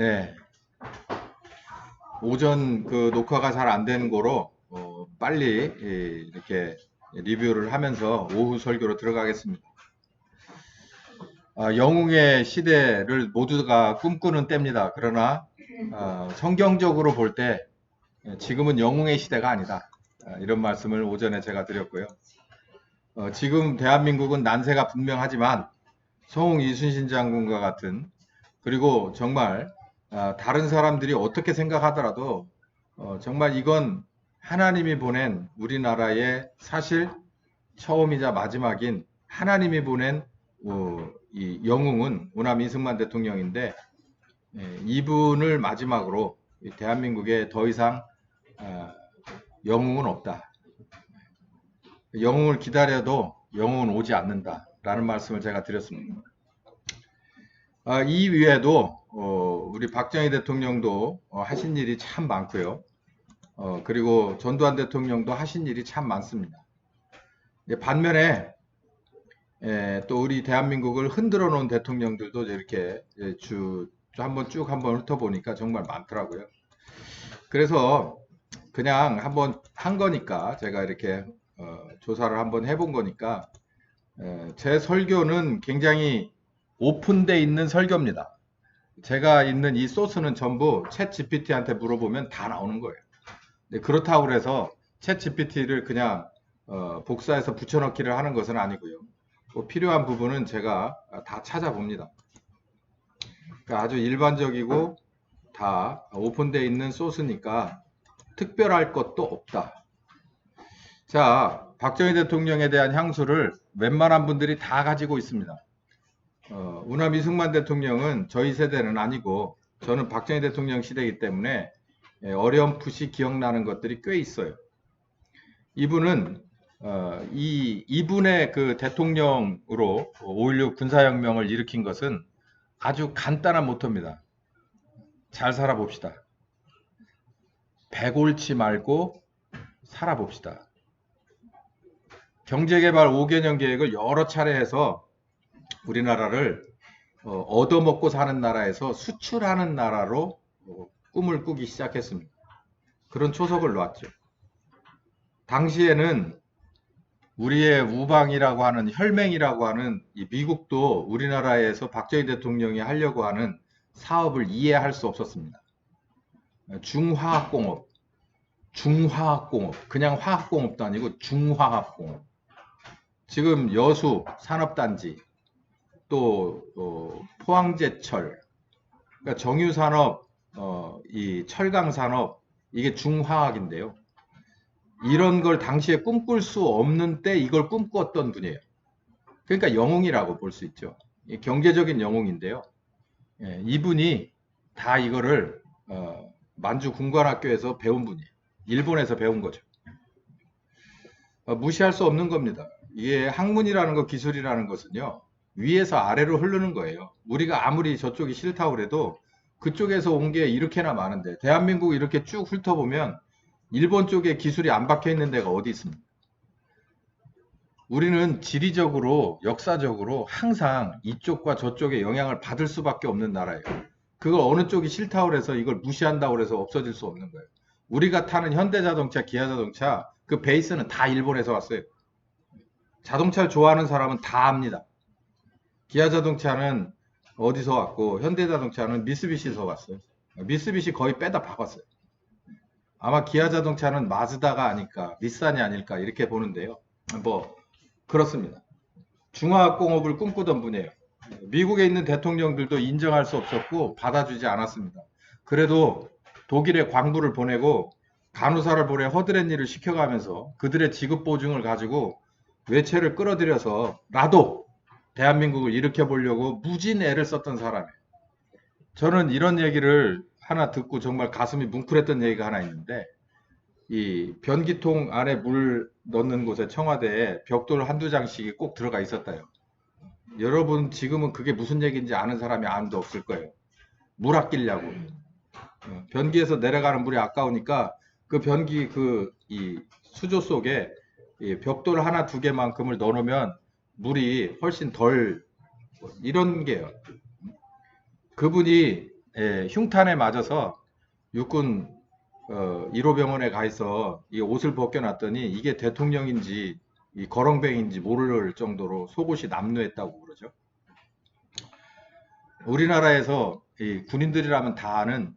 네, 오전 그 녹화가 잘 안 된 거로 빨리 이렇게 리뷰를 하면서 오후 설교로 들어가겠습니다. 영웅의 시대를 모두가 꿈꾸는 때입니다. 그러나 성경적으로 볼 때 지금은 영웅의 시대가 아니다. 이런 말씀을 오전에 제가 드렸고요. 지금 대한민국은 난세가 분명하지만 성웅 이순신 장군과 같은, 그리고 정말 다른 사람들이 어떻게 생각하더라도 정말 이건 하나님이 보낸 우리나라의 사실 처음이자 마지막인 하나님이 보낸 이 영웅은 우남 이승만 대통령인데, 이분을 마지막으로 대한민국에 더 이상 영웅은 없다. 영웅을 기다려도 영웅은 오지 않는다라는 말씀을 제가 드렸습니다. 이 위에도 우리 박정희 대통령도 하신 일이 참 많고요. 그리고 전두환 대통령도 하신 일이 참 많습니다. 반면에 또 우리 대한민국을 흔들어 놓은 대통령들도 이렇게 한번 훑어보니까 정말 많더라고요. 그래서 그냥 한번 한 거니까, 제가 이렇게 조사를 한번 해본 거니까, 제 설교는 굉장히 오픈되어 있는 설교입니다. 제가 있는 이 소스는 전부 챗 GPT한테 물어보면 다 나오는 거예요. 그렇다고 해서 챗 GPT를 그냥 복사해서 붙여넣기를 하는 것은 아니고요. 필요한 부분은 제가 다 찾아봅니다. 그러니까 아주 일반적이고 다 오픈되어 있는 소스니까 특별할 것도 없다. 자, 박정희 대통령에 대한 향수를 웬만한 분들이 다 가지고 있습니다. 우남 이승만 대통령은 저희 세대는 아니고, 저는 박정희 대통령 시대이기 때문에 어렴풋이 기억나는 것들이 꽤 있어요. 이분은 이분의 그 대통령으로 5.16 군사혁명을 일으킨 것은 아주 간단한 모토입니다. 잘 살아봅시다. 백 옳지 말고 살아봅시다. 경제개발 5개년 계획을 여러 차례 해서 우리나라를 얻어먹고 사는 나라에서 수출하는 나라로 꿈을 꾸기 시작했습니다. 그런 초석을 놓았죠. 당시에는 우리의 우방이라고 하는, 혈맹이라고 하는 이 미국도 우리나라에서 박정희 대통령이 하려고 하는 사업을 이해할 수 없었습니다. 중화학공업, 그냥 화학공업도 아니고 중화학공업. 지금 여수 산업단지, 또 포항제철, 그러니까 정유산업, 이 철강산업, 이게 중화학인데요. 이런 걸 당시에 꿈꿀 수 없는 때 이걸 꿈꿨던 분이에요. 그러니까 영웅이라고 볼 수 있죠. 경제적인 영웅인데요. 이분이 다 이거를 만주 군관학교에서 배운 분이에요. 일본에서 배운 거죠. 무시할 수 없는 겁니다. 이게 학문이라는 것, 기술이라는 것은요, 위에서 아래로 흐르는 거예요. 우리가 아무리 저쪽이 싫다고 해도 그쪽에서 온 게 이렇게나 많은데, 대한민국 이렇게 쭉 훑어보면 일본 쪽에 기술이 안 박혀 있는 데가 어디 있습니까? 우리는 지리적으로, 역사적으로 항상 이쪽과 저쪽에 영향을 받을 수밖에 없는 나라예요. 그걸 어느 쪽이 싫다고 해서 이걸 무시한다고 해서 없어질 수 없는 거예요. 우리가 타는 현대자동차, 기아자동차, 그 베이스는 다 일본에서 왔어요. 자동차를 좋아하는 사람은 다 압니다. 기아자동차는 어디서 왔고, 현대자동차는 미쓰비시에서 왔어요. 미쓰비시 거의 빼다 박았어요. 아마 기아자동차는 마즈다가 아닐까, 닛산이 아닐까, 이렇게 보는데요. 뭐 그렇습니다. 중화학공업을 꿈꾸던 분이에요. 미국에 있는 대통령들도 인정할 수 없었고 받아주지 않았습니다. 그래도 독일에 광부를 보내고 간호사를 보내 허드렛 일을 시켜가면서 그들의 지급 보증을 가지고 외채를 끌어들여서라도 대한민국을 일으켜보려고 무진 애를 썼던 사람이에요. 저는 이런 얘기를 하나 듣고 정말 가슴이 뭉클했던 얘기가 하나 있는데, 이 변기통 안에 물 넣는 곳에 청와대에 벽돌 한두 장씩이 꼭 들어가 있었다요. 여러분 지금은 그게 무슨 얘기인지 아는 사람이 아무도 없을 거예요. 물 아끼려고. 변기에서 내려가는 물이 아까우니까 그 변기 이 수조 속에 이 벽돌 하나 두 개만큼을 넣어놓으면 물이 훨씬 덜, 이런 게요. 그분이 흉탄에 맞아서 육군 1호 병원에 가 있어 이 옷을 벗겨놨더니 이게 대통령인지 이 거렁뱅인지 모를 정도로 속옷이 남루했다고 그러죠. 우리나라에서 이 군인들이라면 다 아는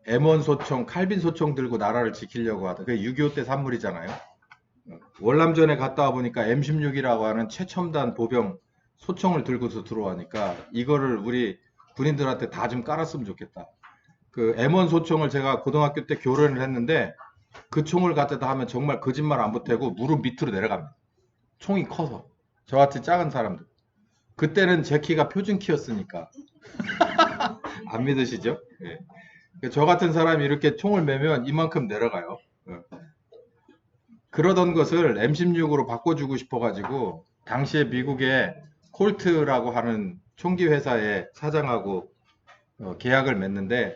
M1 소총, 칼빈 소총 들고 나라를 지키려고 하던 그게 6.25 때 산물이잖아요. 월남전에 갔다 와 보니까 M16이라고 하는 최첨단 보병 소총을 들고서 들어가니까 이거를 우리 군인들한테 다 좀 깔았으면 좋겠다. 그 M1 소총을 제가 고등학교 때 교련을 했는데 그 총을 갖다 하면 정말 거짓말 안 보태고 무릎 밑으로 내려갑니다. 총이 커서. 저같이 작은 사람들. 그때는 제 키가 표준 키였으니까. 안 믿으시죠? 예. 저 같은 사람이 이렇게 총을 매면 이만큼 내려가요. 그러던 것을 M16으로 바꿔주고 싶어가지고 당시에 미국의 콜트라고 하는 총기 회사의 사장하고 계약을 맺는데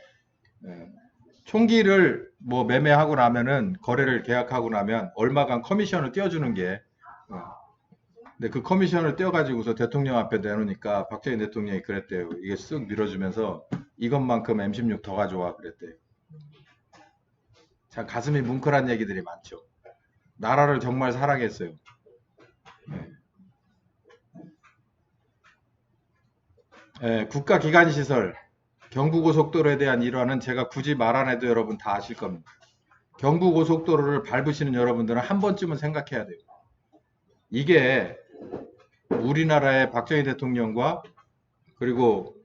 총기를 뭐 매매하고 나면은 거래를 계약하고 나면 얼마간 커미션을 띄워주는 게 근데 그 커미션을 띄워가지고서 대통령 앞에 내놓으니까 박정희 대통령이 그랬대요. 이게 쓱 밀어주면서 이것만큼 M16 더 가져와 그랬대요. 참 가슴이 뭉클한 얘기들이 많죠. 나라를 정말 사랑했어요. 국가기관시설 경부고속도로에 대한 일화는 제가 굳이 말 안 해도 여러분 다 아실 겁니다. 경부고속도로를 밟으시는 여러분들은 한 번쯤은 생각해야 돼요. 이게 우리나라의 박정희 대통령과 그리고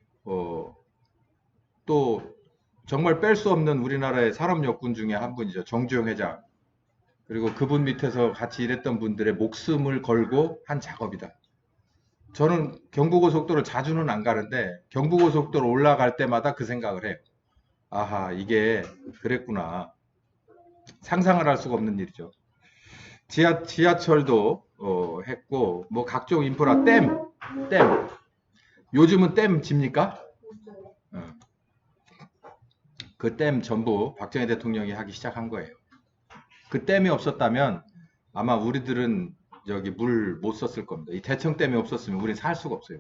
또 정말 뺄 수 없는 우리나라의 산업역군 중에 한 분이죠. 정주영 회장. 그리고 그분 밑에서 같이 일했던 분들의 목숨을 걸고 한 작업이다. 저는 경부고속도로 자주는 안 가는데 경부고속도로 올라갈 때마다 그 생각을 해요. 아하, 이게 그랬구나. 상상을 할 수가 없는 일이죠. 지하철도 했고 뭐 각종 인프라 댐 요즘은 댐 집니까? 그 댐 전부 박정희 대통령이 하기 시작한 거예요. 그 댐이 없었다면 아마 우리들은 여기 물 못 썼을 겁니다. 이 대청댐이 없었으면 우린 살 수가 없어요.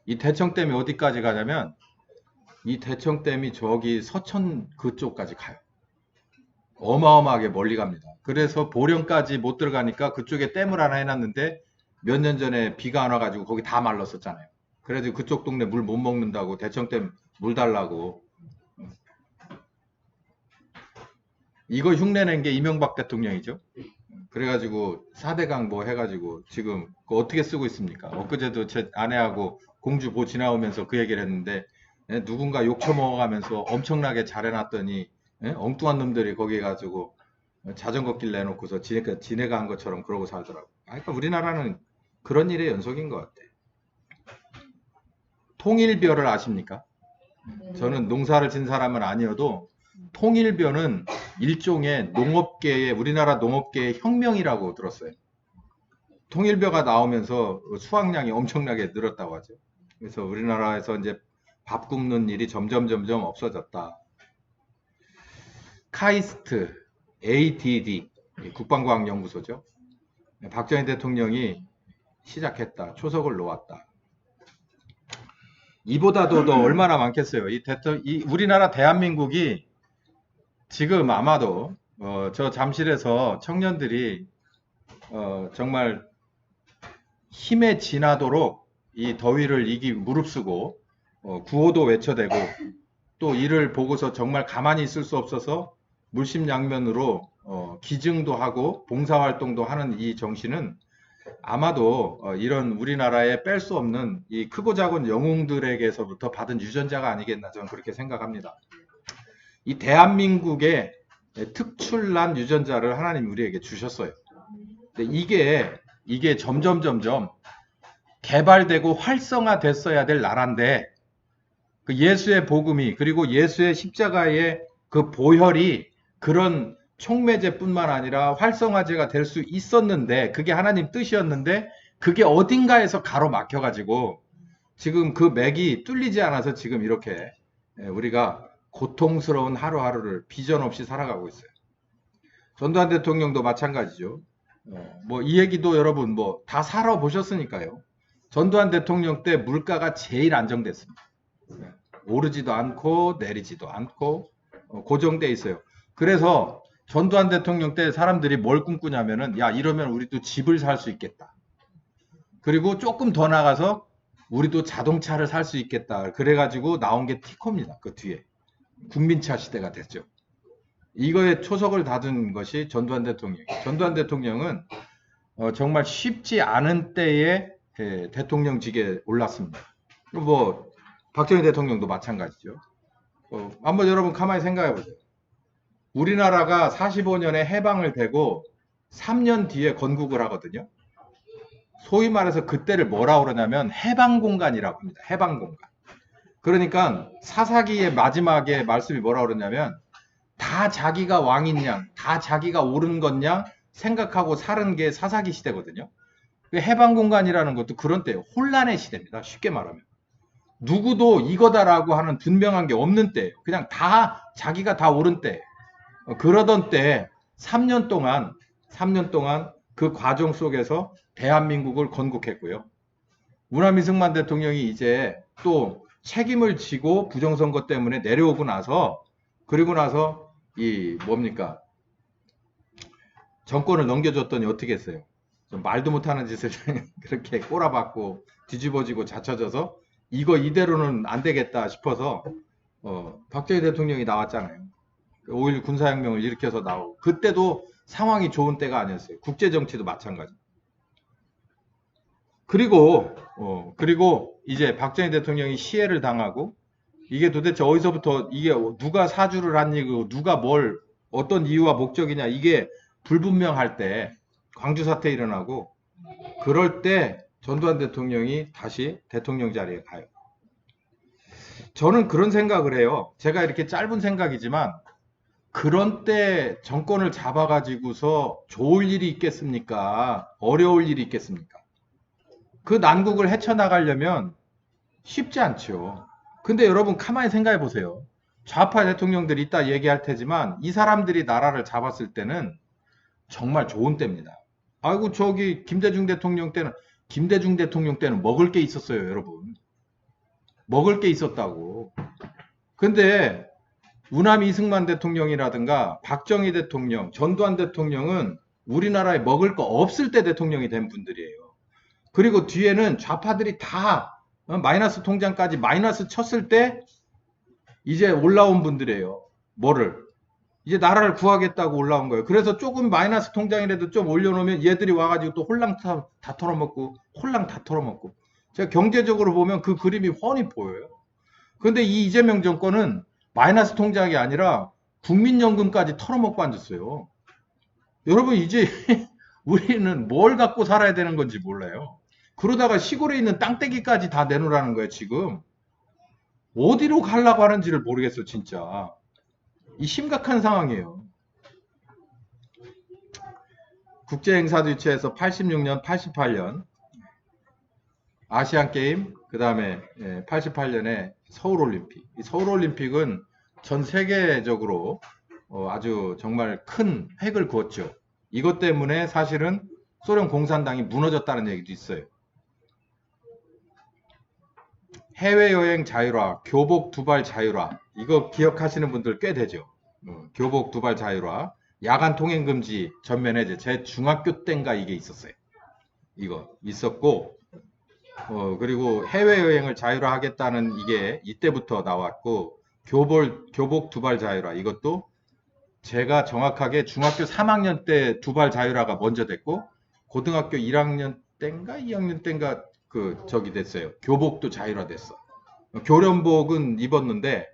이 대청댐이 어디까지 가냐면 이 대청댐이 저기 서천 그쪽까지 가요. 어마어마하게 멀리 갑니다. 그래서 보령까지 못 들어가니까 그쪽에 댐을 하나 해놨는데 몇 년 전에 비가 안 와가지고 거기 다 말랐었잖아요. 그래서 그쪽 동네 물 못 먹는다고 대청댐 물 달라고. 이거 흉내낸 게 이명박 대통령이죠. 그래가지고 4대강 뭐 해가지고 지금 어떻게 쓰고 있습니까? 엊그제도 제 아내하고 공주 보 지나오면서 그 얘기를 했는데 누군가 욕 처먹어가면서 엄청나게 잘해놨더니 엉뚱한 놈들이 거기 가지고 자전거 길 내놓고서 지네가 한 것처럼 그러고 살더라고. 그러니까 우리나라는 그런 일의 연속인 것 같아. 통일벼를 아십니까? 저는 농사를 진 사람은 아니어도 통일벼는 일종의 농업계의 우리나라 농업계의 혁명이라고 들었어요. 통일벼가 나오면서 수확량이 엄청나게 늘었다고 하죠. 그래서 우리나라에서 이제 밥 굽는 일이 점점 없어졌다. 카이스트, ADD 국방과학연구소죠. 박정희 대통령이 시작했다. 초석을 놓았다. 이보다도 더 얼마나 많겠어요. 이 우리나라 대한민국이 지금 아마도 저 잠실에서 청년들이 정말 힘에 지나도록 이 더위를 무릅쓰고 구호도 외쳐대고 또 이를 보고서 정말 가만히 있을 수 없어서 물심양면으로 기증도 하고 봉사활동도 하는 이 정신은 아마도 이런 우리나라에 뺄 수 없는 이 크고 작은 영웅들에게서부터 받은 유전자가 아니겠나 저는 그렇게 생각합니다. 이 대한민국의 특출난 유전자를 하나님이 우리에게 주셨어요. 근데 이게 점점 개발되고 활성화됐어야 될 나라인데 그 예수의 복음이 그리고 예수의 십자가의 그 보혈이 그런 촉매제뿐만 아니라 활성화제가 될 수 있었는데 그게 하나님 뜻이었는데 그게 어딘가에서 가로막혀 가지고 지금 그 맥이 뚫리지 않아서 지금 이렇게 우리가 고통스러운 하루하루를 비전 없이 살아가고 있어요. 전두환 대통령도 마찬가지죠. 뭐 이 얘기도 여러분 뭐 다 살아보셨으니까요. 전두환 대통령 때 물가가 제일 안정됐습니다. 오르지도 않고 내리지도 않고 고정돼 있어요. 그래서 전두환 대통령 때 사람들이 뭘 꿈꾸냐면은 야 이러면 우리도 집을 살 수 있겠다. 그리고 조금 더 나가서 우리도 자동차를 살 수 있겠다. 그래가지고 나온 게 티코입니다. 그 뒤에 국민차 시대가 됐죠. 이거에 초석을 다둔 것이 전두환 대통령. 전두환 대통령은 정말 쉽지 않은 때에 대통령직에 올랐습니다. 뭐 박정희 대통령도 마찬가지죠. 한번 여러분 가만히 생각해 보세요. 우리나라가 45년에 해방을 되고 3년 뒤에 건국을 하거든요. 소위 말해서 그때를 뭐라고 그러냐면 해방공간이라고 합니다. 해방공간. 그러니까 사사기의 마지막에 말씀이 뭐라고 그러냐면 다 자기가 왕인 양, 다 자기가 옳은 것냥 생각하고 사는 게 사사기 시대거든요. 해방공간이라는 것도 그런 때예요. 혼란의 시대입니다. 쉽게 말하면. 누구도 이거다라고 하는 분명한 게 없는 때예요. 그냥 다 자기가 다 옳은 때. 그러던 때 3년 동안 그 과정 속에서 대한민국을 건국했고요. 우남 이승만 대통령이 이제 또 책임을 지고 부정선거 때문에 내려오고 나서 그리고 나서 이 뭡니까 정권을 넘겨줬더니 어떻게 했어요? 좀 말도 못하는 짓을 그렇게 꼬라박고 뒤집어지고 자쳐져서 이거 이대로는 안 되겠다 싶어서 박정희 대통령이 나왔잖아요. 5.16 군사혁명을 일으켜서 나오고 그때도 상황이 좋은 때가 아니었어요. 국제정치도 마찬가지. 그리고 이제 박정희 대통령이 시해를 당하고 이게 도대체 어디서부터 이게 누가 사주를 한 일이고 누가 뭘 어떤 이유와 목적이냐 이게 불분명할 때 광주 사태 일어나고 그럴 때 전두환 대통령이 다시 대통령 자리에 가요. 저는 그런 생각을 해요. 제가 이렇게 짧은 생각이지만 그런 때 정권을 잡아가지고서 좋을 일이 있겠습니까? 어려울 일이 있겠습니까? 그 난국을 헤쳐나가려면 쉽지 않죠. 근데 여러분 가만히 생각해 보세요. 좌파 대통령들이 이따 얘기할 테지만 이 사람들이 나라를 잡았을 때는 정말 좋은 때입니다. 아이고 저기 김대중 대통령 때는 먹을 게 있었어요, 여러분. 먹을 게 있었다고. 근데 우남 이승만 대통령이라든가 박정희 대통령, 전두환 대통령은 우리나라에 먹을 거 없을 때 대통령이 된 분들이에요. 그리고 뒤에는 좌파들이 다 마이너스 통장까지 마이너스 쳤을 때 이제 올라온 분들이에요. 뭐를? 이제 나라를 구하겠다고 올라온 거예요. 그래서 조금 마이너스 통장이라도 좀 올려놓으면 얘들이 와가지고 또 홀랑 다 털어먹고 홀랑 다 털어먹고 제가 경제적으로 보면 그 그림이 훤히 보여요. 그런데 이 이재명 정권은 마이너스 통장이 아니라 국민연금까지 털어먹고 앉았어요. 여러분 이제 우리는 뭘 갖고 살아야 되는 건지 몰라요. 그러다가 시골에 있는 땅떼기까지 다 내놓으라는 거예요, 지금. 어디로 가려고 하는지를 모르겠어, 진짜. 이 심각한 상황이에요. 국제행사도 유치해서 86년, 88년 아시안게임, 그 다음에 88년에 서울올림픽. 이 서울올림픽은 전 세계적으로 아주 정말 큰 획을 그었죠. 이것 때문에 사실은 소련 공산당이 무너졌다는 얘기도 있어요. 해외여행 자율화, 교복 두발 자율화, 이거 기억하시는 분들 꽤 되죠. 교복 두발 자율화, 야간 통행 금지 전면 해제. 제 중학교 때인가 이게 있었어요. 이거 있었고, 그리고 해외여행을 자율화하겠다는 이게 이때부터 나왔고, 교복 두발 자율화, 이것도 제가 정확하게 중학교 3학년 때 두발 자율화가 먼저 됐고, 고등학교 1학년 때인가 2학년 때인가 저기 됐어요. 교복도 자율화됐어. 교련복은 입었는데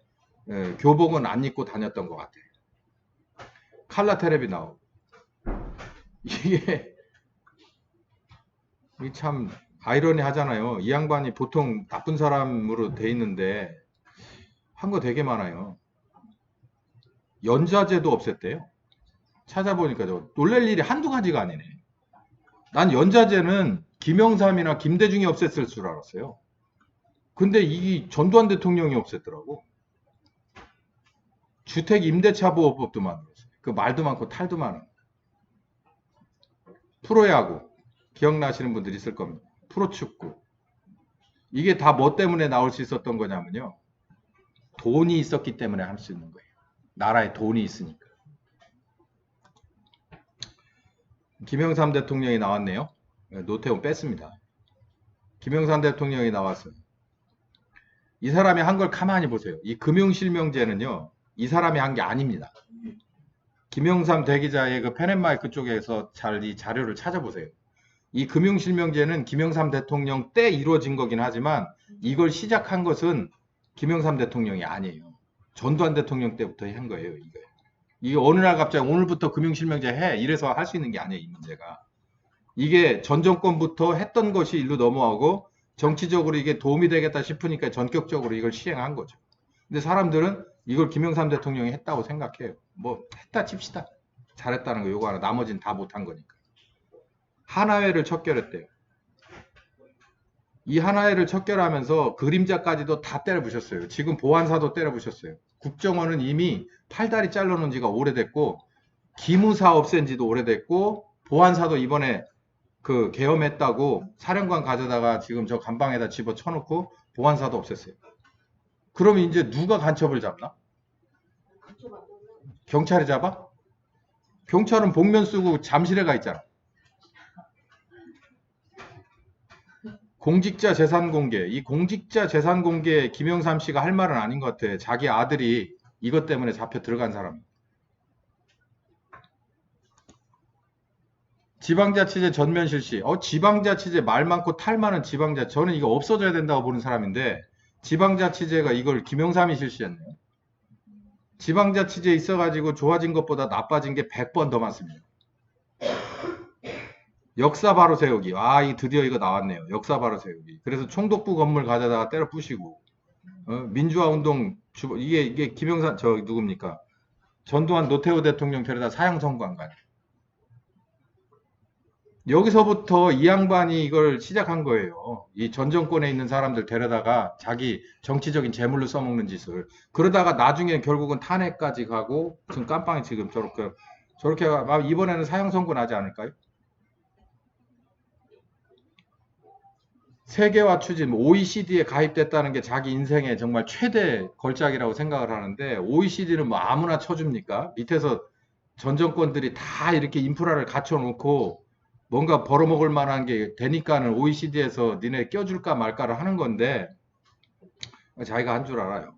교복은 안 입고 다녔던 것 같아요. 칼라 테레비 나오고 이게 참 아이러니하잖아요. 이 양반이 보통 나쁜 사람으로 돼 있는데 한 거 되게 많아요. 연좌제도 없앴대요. 찾아보니까 놀랄 일이 한두 가지가 아니네. 난 연좌제는 김영삼이나 김대중이 없앴을 줄 알았어요. 근데 이 전두환 대통령이 없앴더라고. 주택 임대차 보호법도 만들었어요. 그 말도 많고 탈도 많은. 프로야구 기억나시는 분들 있을 겁니다. 프로축구. 이게 다 뭐 때문에 나올 수 있었던 거냐면요. 돈이 있었기 때문에 할 수 있는 거예요. 나라에 돈이 있으니까. 김영삼 대통령이 나왔네요. 노태우 뺐습니다. 김영삼 대통령이 나왔어요. 이 사람이 한 걸 가만히 보세요. 이 금융실명제는요, 이 사람이 한 게 아닙니다. 김영삼 대기자의 그 펜앤마이크 쪽에서 잘 이 자료를 찾아보세요. 이 금융실명제는 김영삼 대통령 때 이루어진 거긴 하지만 이걸 시작한 것은 김영삼 대통령이 아니에요. 전두환 대통령 때부터 한 거예요. 이게 어느 날 갑자기 오늘부터 금융실명제 해 이래서 할 수 있는 게 아니에요. 이 문제가. 이게 전 정권부터 했던 것이 일로 넘어가고 정치적으로 이게 도움이 되겠다 싶으니까 전격적으로 이걸 시행한 거죠. 근데 사람들은 이걸 김영삼 대통령이 했다고 생각해요. 뭐 했다 칩시다. 잘했다는 거 요거 하나, 나머지는 다 못한 거니까. 하나회를 척결했대요. 이 하나회를 척결하면서 그림자까지도 다 때려부셨어요. 지금 보안사도 때려부셨어요. 국정원은 이미 팔다리 잘라놓은 지가 오래됐고 기무사 없앤 지도 오래됐고 보안사도 이번에 그 계엄했다고 사령관 가져다가 지금 저 감방에다 집어 쳐놓고 보안사도 없앴어요. 그러면 이제 누가 간첩을 잡나? 경찰이 잡아? 경찰은 복면 쓰고 잠실에 가 있잖아. 공직자 재산 공개. 이 공직자 재산 공개 김영삼 씨가 할 말은 아닌 것 같아. 자기 아들이 이것 때문에 잡혀 들어간 사람. 지방자치제 전면 실시. 지방자치제 말 많고 탈 많은 지방자치. 저는 이거 없어져야 된다고 보는 사람인데 지방자치제가 이걸 김영삼이 실시했네요. 지방자치제 있어가지고 좋아진 것보다 나빠진 게 100번 더 많습니다. 역사 바로 세우기. 이 드디어 이거 나왔네요. 역사 바로 세우기. 그래서 총독부 건물 가져다가 때려 부시고 민주화 운동 이게 김영삼 누굽니까? 전두환 노태우 대통령 데려다 사형 선고한 거 아니에요. 여기서부터 이 양반이 이걸 시작한 거예요. 이 전 정권에 있는 사람들 데려다가 자기 정치적인 재물로 써먹는 짓을. 그러다가 나중에 결국은 탄핵까지 가고 지금 깜빵이 지금 저렇게 이번에는 사형 선고 나지 않을까요? 세계화 추진, OECD에 가입됐다는 게 자기 인생의 정말 최대 걸작이라고 생각을 하는데 OECD는 뭐 아무나 쳐줍니까? 밑에서 전 정권들이 다 이렇게 인프라를 갖춰놓고 뭔가 벌어먹을 만한 게 되니까는 OECD에서 니네 껴줄까 말까를 하는 건데 자기가 한 줄 알아요.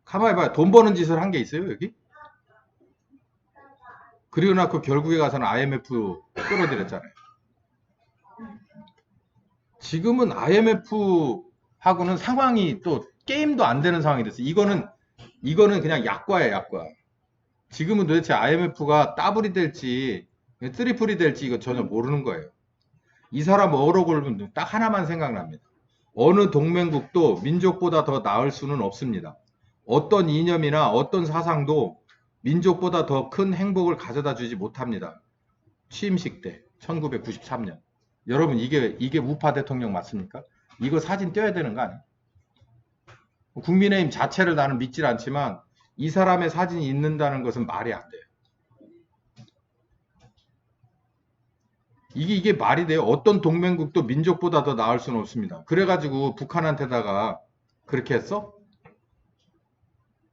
가만히 봐요. 돈 버는 짓을 한 게 있어요, 여기? 그리고 나서 결국에 가서는 IMF 끌어들였잖아요. 지금은 IMF하고는 상황이 또 게임도 안 되는 상황이 됐어요. 이거는 그냥 약과예요, 약과. 지금은 도대체 IMF가 더블이 될지 트리플이 될지 이거 전혀 모르는 거예요. 이 사람 어록을 딱 하나만 생각납니다. 어느 동맹국도 민족보다 더 나을 수는 없습니다. 어떤 이념이나 어떤 사상도 민족보다 더 큰 행복을 가져다 주지 못합니다. 취임식 때 1993년. 여러분 이게 우파 대통령 맞습니까? 이거 사진 떼야 되는 거 아니에요? 국민의힘 자체를 나는 믿질 않지만 이 사람의 사진이 있는다는 것은 말이 안 돼요. 이게 말이 돼요? 어떤 동맹국도 민족보다 더 나을 수는 없습니다. 그래가지고 북한한테다가 그렇게 했어?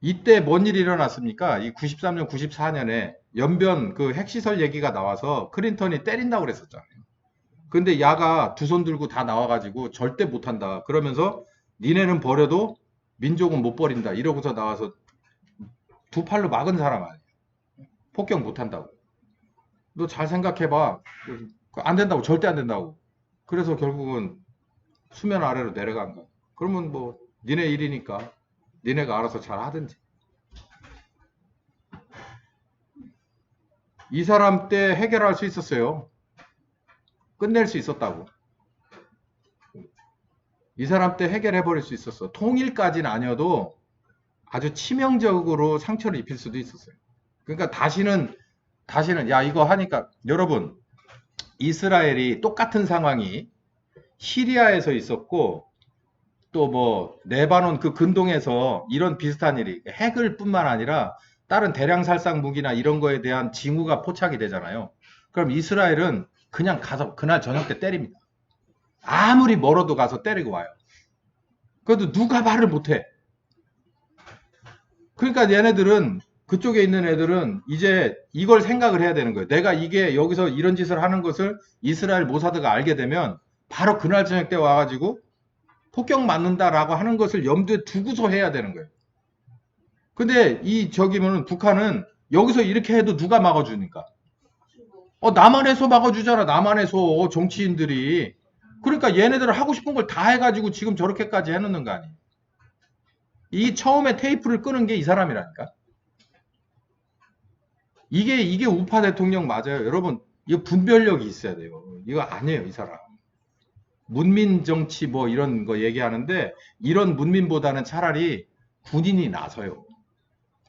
이때 뭔 일이 일어났습니까? 이 93년, 94년에 연변 그 핵시설 얘기가 나와서 클린턴이 때린다고 그랬었잖아요. 근데 야가 두 손 들고 다 나와가지고 절대 못한다. 그러면서 니네는 버려도 민족은 못 버린다. 이러고서 나와서 두 팔로 막은 사람 아니에요. 폭격 못한다고. 너 잘 생각해봐. 안 된다고. 절대 안 된다고. 그래서 결국은 수면 아래로 내려간 거야. 그러면 뭐 니네 일이니까 니네가 알아서 잘 하든지. 이 사람 때 해결할 수 있었어요. 끝낼 수 있었다고. 이 사람 때 해결해버릴 수 있었어. 통일까지는 아니어도 아주 치명적으로 상처를 입힐 수도 있었어요. 그러니까 다시는 야 이거 하니까 여러분 이스라엘이 똑같은 상황이 시리아에서 있었고 또 뭐 레바논 그 근동에서 이런 비슷한 일이 핵을 뿐만 아니라 다른 대량 살상 무기나 이런 거에 대한 징후가 포착이 되잖아요. 그럼 이스라엘은 그냥 가서 그날 저녁 때 때립니다. 아무리 멀어도 가서 때리고 와요. 그래도 누가 말을 못해. 그러니까 얘네들은 그쪽에 있는 애들은 이제 이걸 생각을 해야 되는 거예요. 내가 이게 여기서 이런 짓을 하는 것을 이스라엘 모사드가 알게 되면 바로 그날 저녁 때 와가지고 폭격 맞는다라고 하는 것을 염두에 두고서 해야 되는 거예요. 근데 이 저기면 북한은 여기서 이렇게 해도 누가 막아주니까? 남한에서 막아주잖아. 남한에서 정치인들이. 그러니까 얘네들 하고 싶은 걸 다 해가지고 지금 저렇게까지 해놓는 거 아니에요. 이 처음에 테이프를 끄는 게 이 사람이라니까. 이게 우파 대통령 맞아요. 여러분, 이거 분별력이 있어야 돼요. 이거 아니에요, 이 사람. 문민 정치 뭐 이런 거 얘기하는데 이런 문민보다는 차라리 군인이 나서요.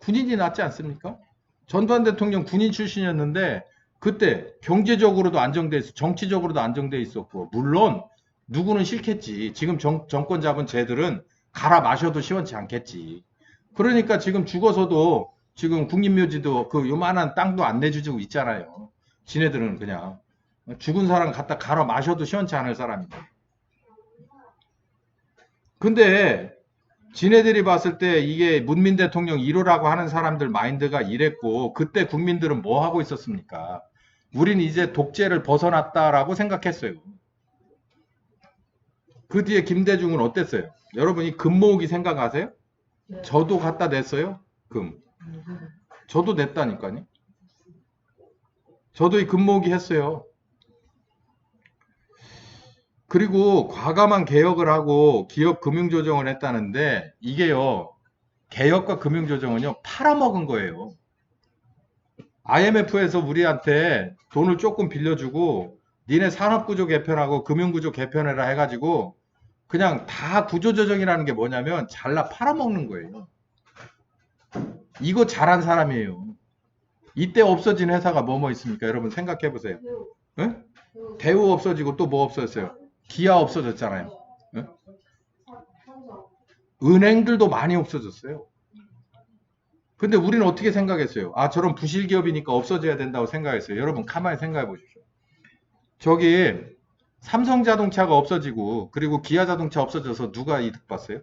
군인이 낫지 않습니까? 전두환 대통령 군인 출신이었는데 그때 경제적으로도 안정돼 있어, 정치적으로도 안정돼 있었고 물론 누구는 싫겠지. 지금 정권 잡은 쟤들은 갈아 마셔도 시원치 않겠지. 그러니까 지금 죽어서도 지금 국립묘지도 그 요만한 땅도 안 내주고 있잖아요. 지네들은 그냥 죽은 사람 갖다 갈아 마셔도 시원치 않을 사람인데. 근데 지네들이 봤을 때 이게 문민 대통령 1호라고 하는 사람들 마인드가 이랬고 그때 국민들은 뭐 하고 있었습니까? 우린 이제 독재를 벗어났다라고 생각했어요. 그 뒤에 김대중은 어땠어요? 여러분이 금 모으기 생각하세요? 저도 갖다 냈어요. 금. 저도 냈다니까요. 저도 이 금 모으기 했어요. 그리고 과감한 개혁을 하고 기업 금융조정을 했다는데 이게요. 개혁과 금융조정은요. 팔아먹은 거예요. IMF에서 우리한테 돈을 조금 빌려주고 니네 산업구조 개편하고 금융구조 개편해라 해가지고 그냥 다 구조조정이라는 게 뭐냐면 잘라 팔아먹는 거예요. 이거 잘한 사람이에요. 이때 없어진 회사가 뭐뭐 있습니까? 여러분 생각해 보세요. 응? 대우 없어지고 또 뭐 없어졌어요? 기아 없어졌잖아요. 응? 은행들도 많이 없어졌어요. 근데 우리는 어떻게 생각했어요? 아, 저런 부실 기업이니까 없어져야 된다고 생각했어요. 여러분 가만히 생각해 보십시오. 저기 삼성자동차가 없어지고 그리고 기아자동차 없어져서 누가 이득 봤어요?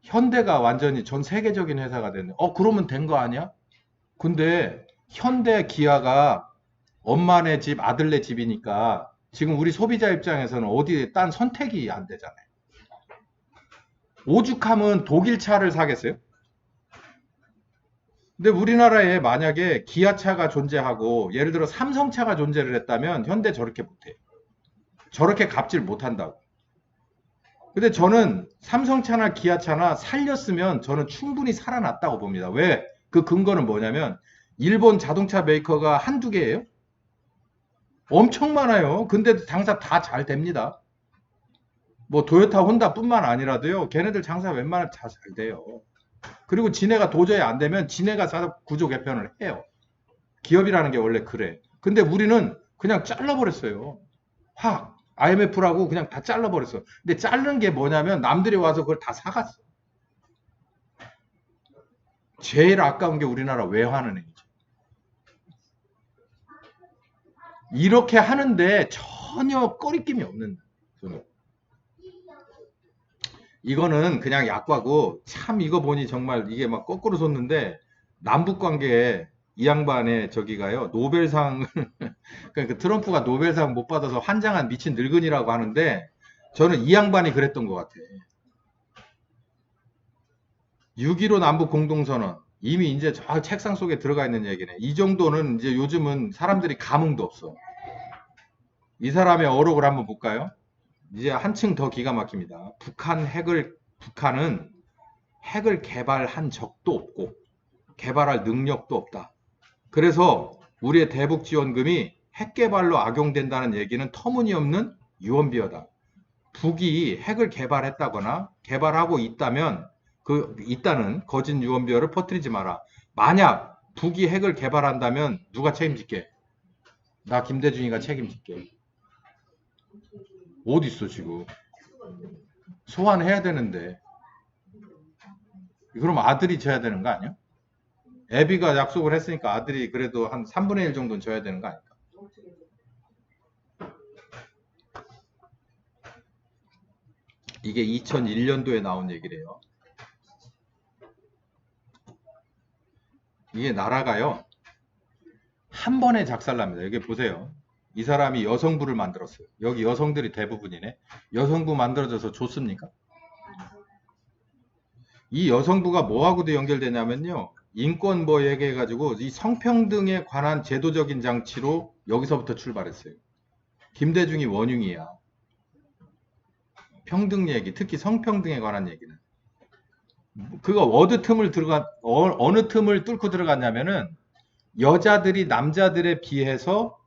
현대가 완전히 전 세계적인 회사가 됐네. 그러면 된 거 아니야? 근데 현대 기아가 엄마네 집, 아들네 집이니까 지금 우리 소비자 입장에서는 어디에 딴 선택이 안 되잖아요. 오죽하면 독일 차를 사겠어요? 근데 우리나라에 만약에 기아차가 존재하고 예를 들어 삼성차가 존재를 했다면 현대 저렇게 못해요. 저렇게 갑질 못한다고. 근데 저는 삼성차나 기아차나 살렸으면 저는 충분히 살아났다고 봅니다. 왜? 그 근거는 뭐냐면 일본 자동차 메이커가 한두 개예요? 엄청 많아요. 근데도 장사 다 잘 됩니다. 뭐 도요타, 혼다뿐만 아니라도요. 걔네들 장사 웬만하면 다 잘 돼요. 그리고 지네가 도저히 안 되면 지네가 사업 구조 개편을 해요. 기업이라는 게 원래 그래. 근데 우리는 그냥 잘라버렸어요. 확. IMF라고 그냥 다 잘라버렸어. 근데 자른 게 뭐냐면 남들이 와서 그걸 다 사갔어. 제일 아까운 게 우리나라 외환은 행이죠. 이렇게 하는데 전혀 꺼리낌이 없는 저는. 이거는 그냥 약과고 참 이거 보니 정말 이게 막 거꾸로 섰는데 남북 관계에 이 양반의 저기가요 노벨상 그러니까 트럼프가 노벨상 못 받아서 환장한 미친 늙은이라고 하는데 저는 이 양반이 그랬던 것 같아. 6.15 남북 공동선언 이미 이제 저 책상 속에 들어가 있는 얘기네. 이 정도는 이제 요즘은 사람들이 감흥도 없어. 이 사람의 어록을 한번 볼까요? 이제 한층 더 기가 막힙니다. 북한은 핵을 개발한 적도 없고 개발할 능력도 없다. 그래서 우리의 대북 지원금이 핵 개발로 악용된다는 얘기는 터무니없는 유언비어다. 북이 핵을 개발했다거나 개발하고 있다면 그 있다는 거짓 유언비어를 퍼뜨리지 마라. 만약 북이 핵을 개발한다면 누가 책임질게? 나 김대중이가 책임질게. 어디 있어 지금? 소환해야 되는데. 그럼 아들이 져야 되는 거 아니야? 애비가 약속을 했으니까 아들이 그래도 한 3분의 1 정도는 져야 되는 거 아닐까? 이게 2001년도에 나온 얘기래요. 이게 나라가요. 한 번에 작살납니다. 여기 보세요. 이 사람이 여성부를 만들었어요. 여기 여성들이 대부분이네. 여성부 만들어져서 좋습니까? 이 여성부가 뭐하고도 연결되냐면요. 인권 뭐 얘기해가지고 이 성평등에 관한 제도적인 장치로 여기서부터 출발했어요. 김대중이 원흉이야. 평등 얘기, 특히 성평등에 관한 얘기는. 그거 어느 틈을 뚫고 들어갔냐면은 여자들이 남자들에 비해서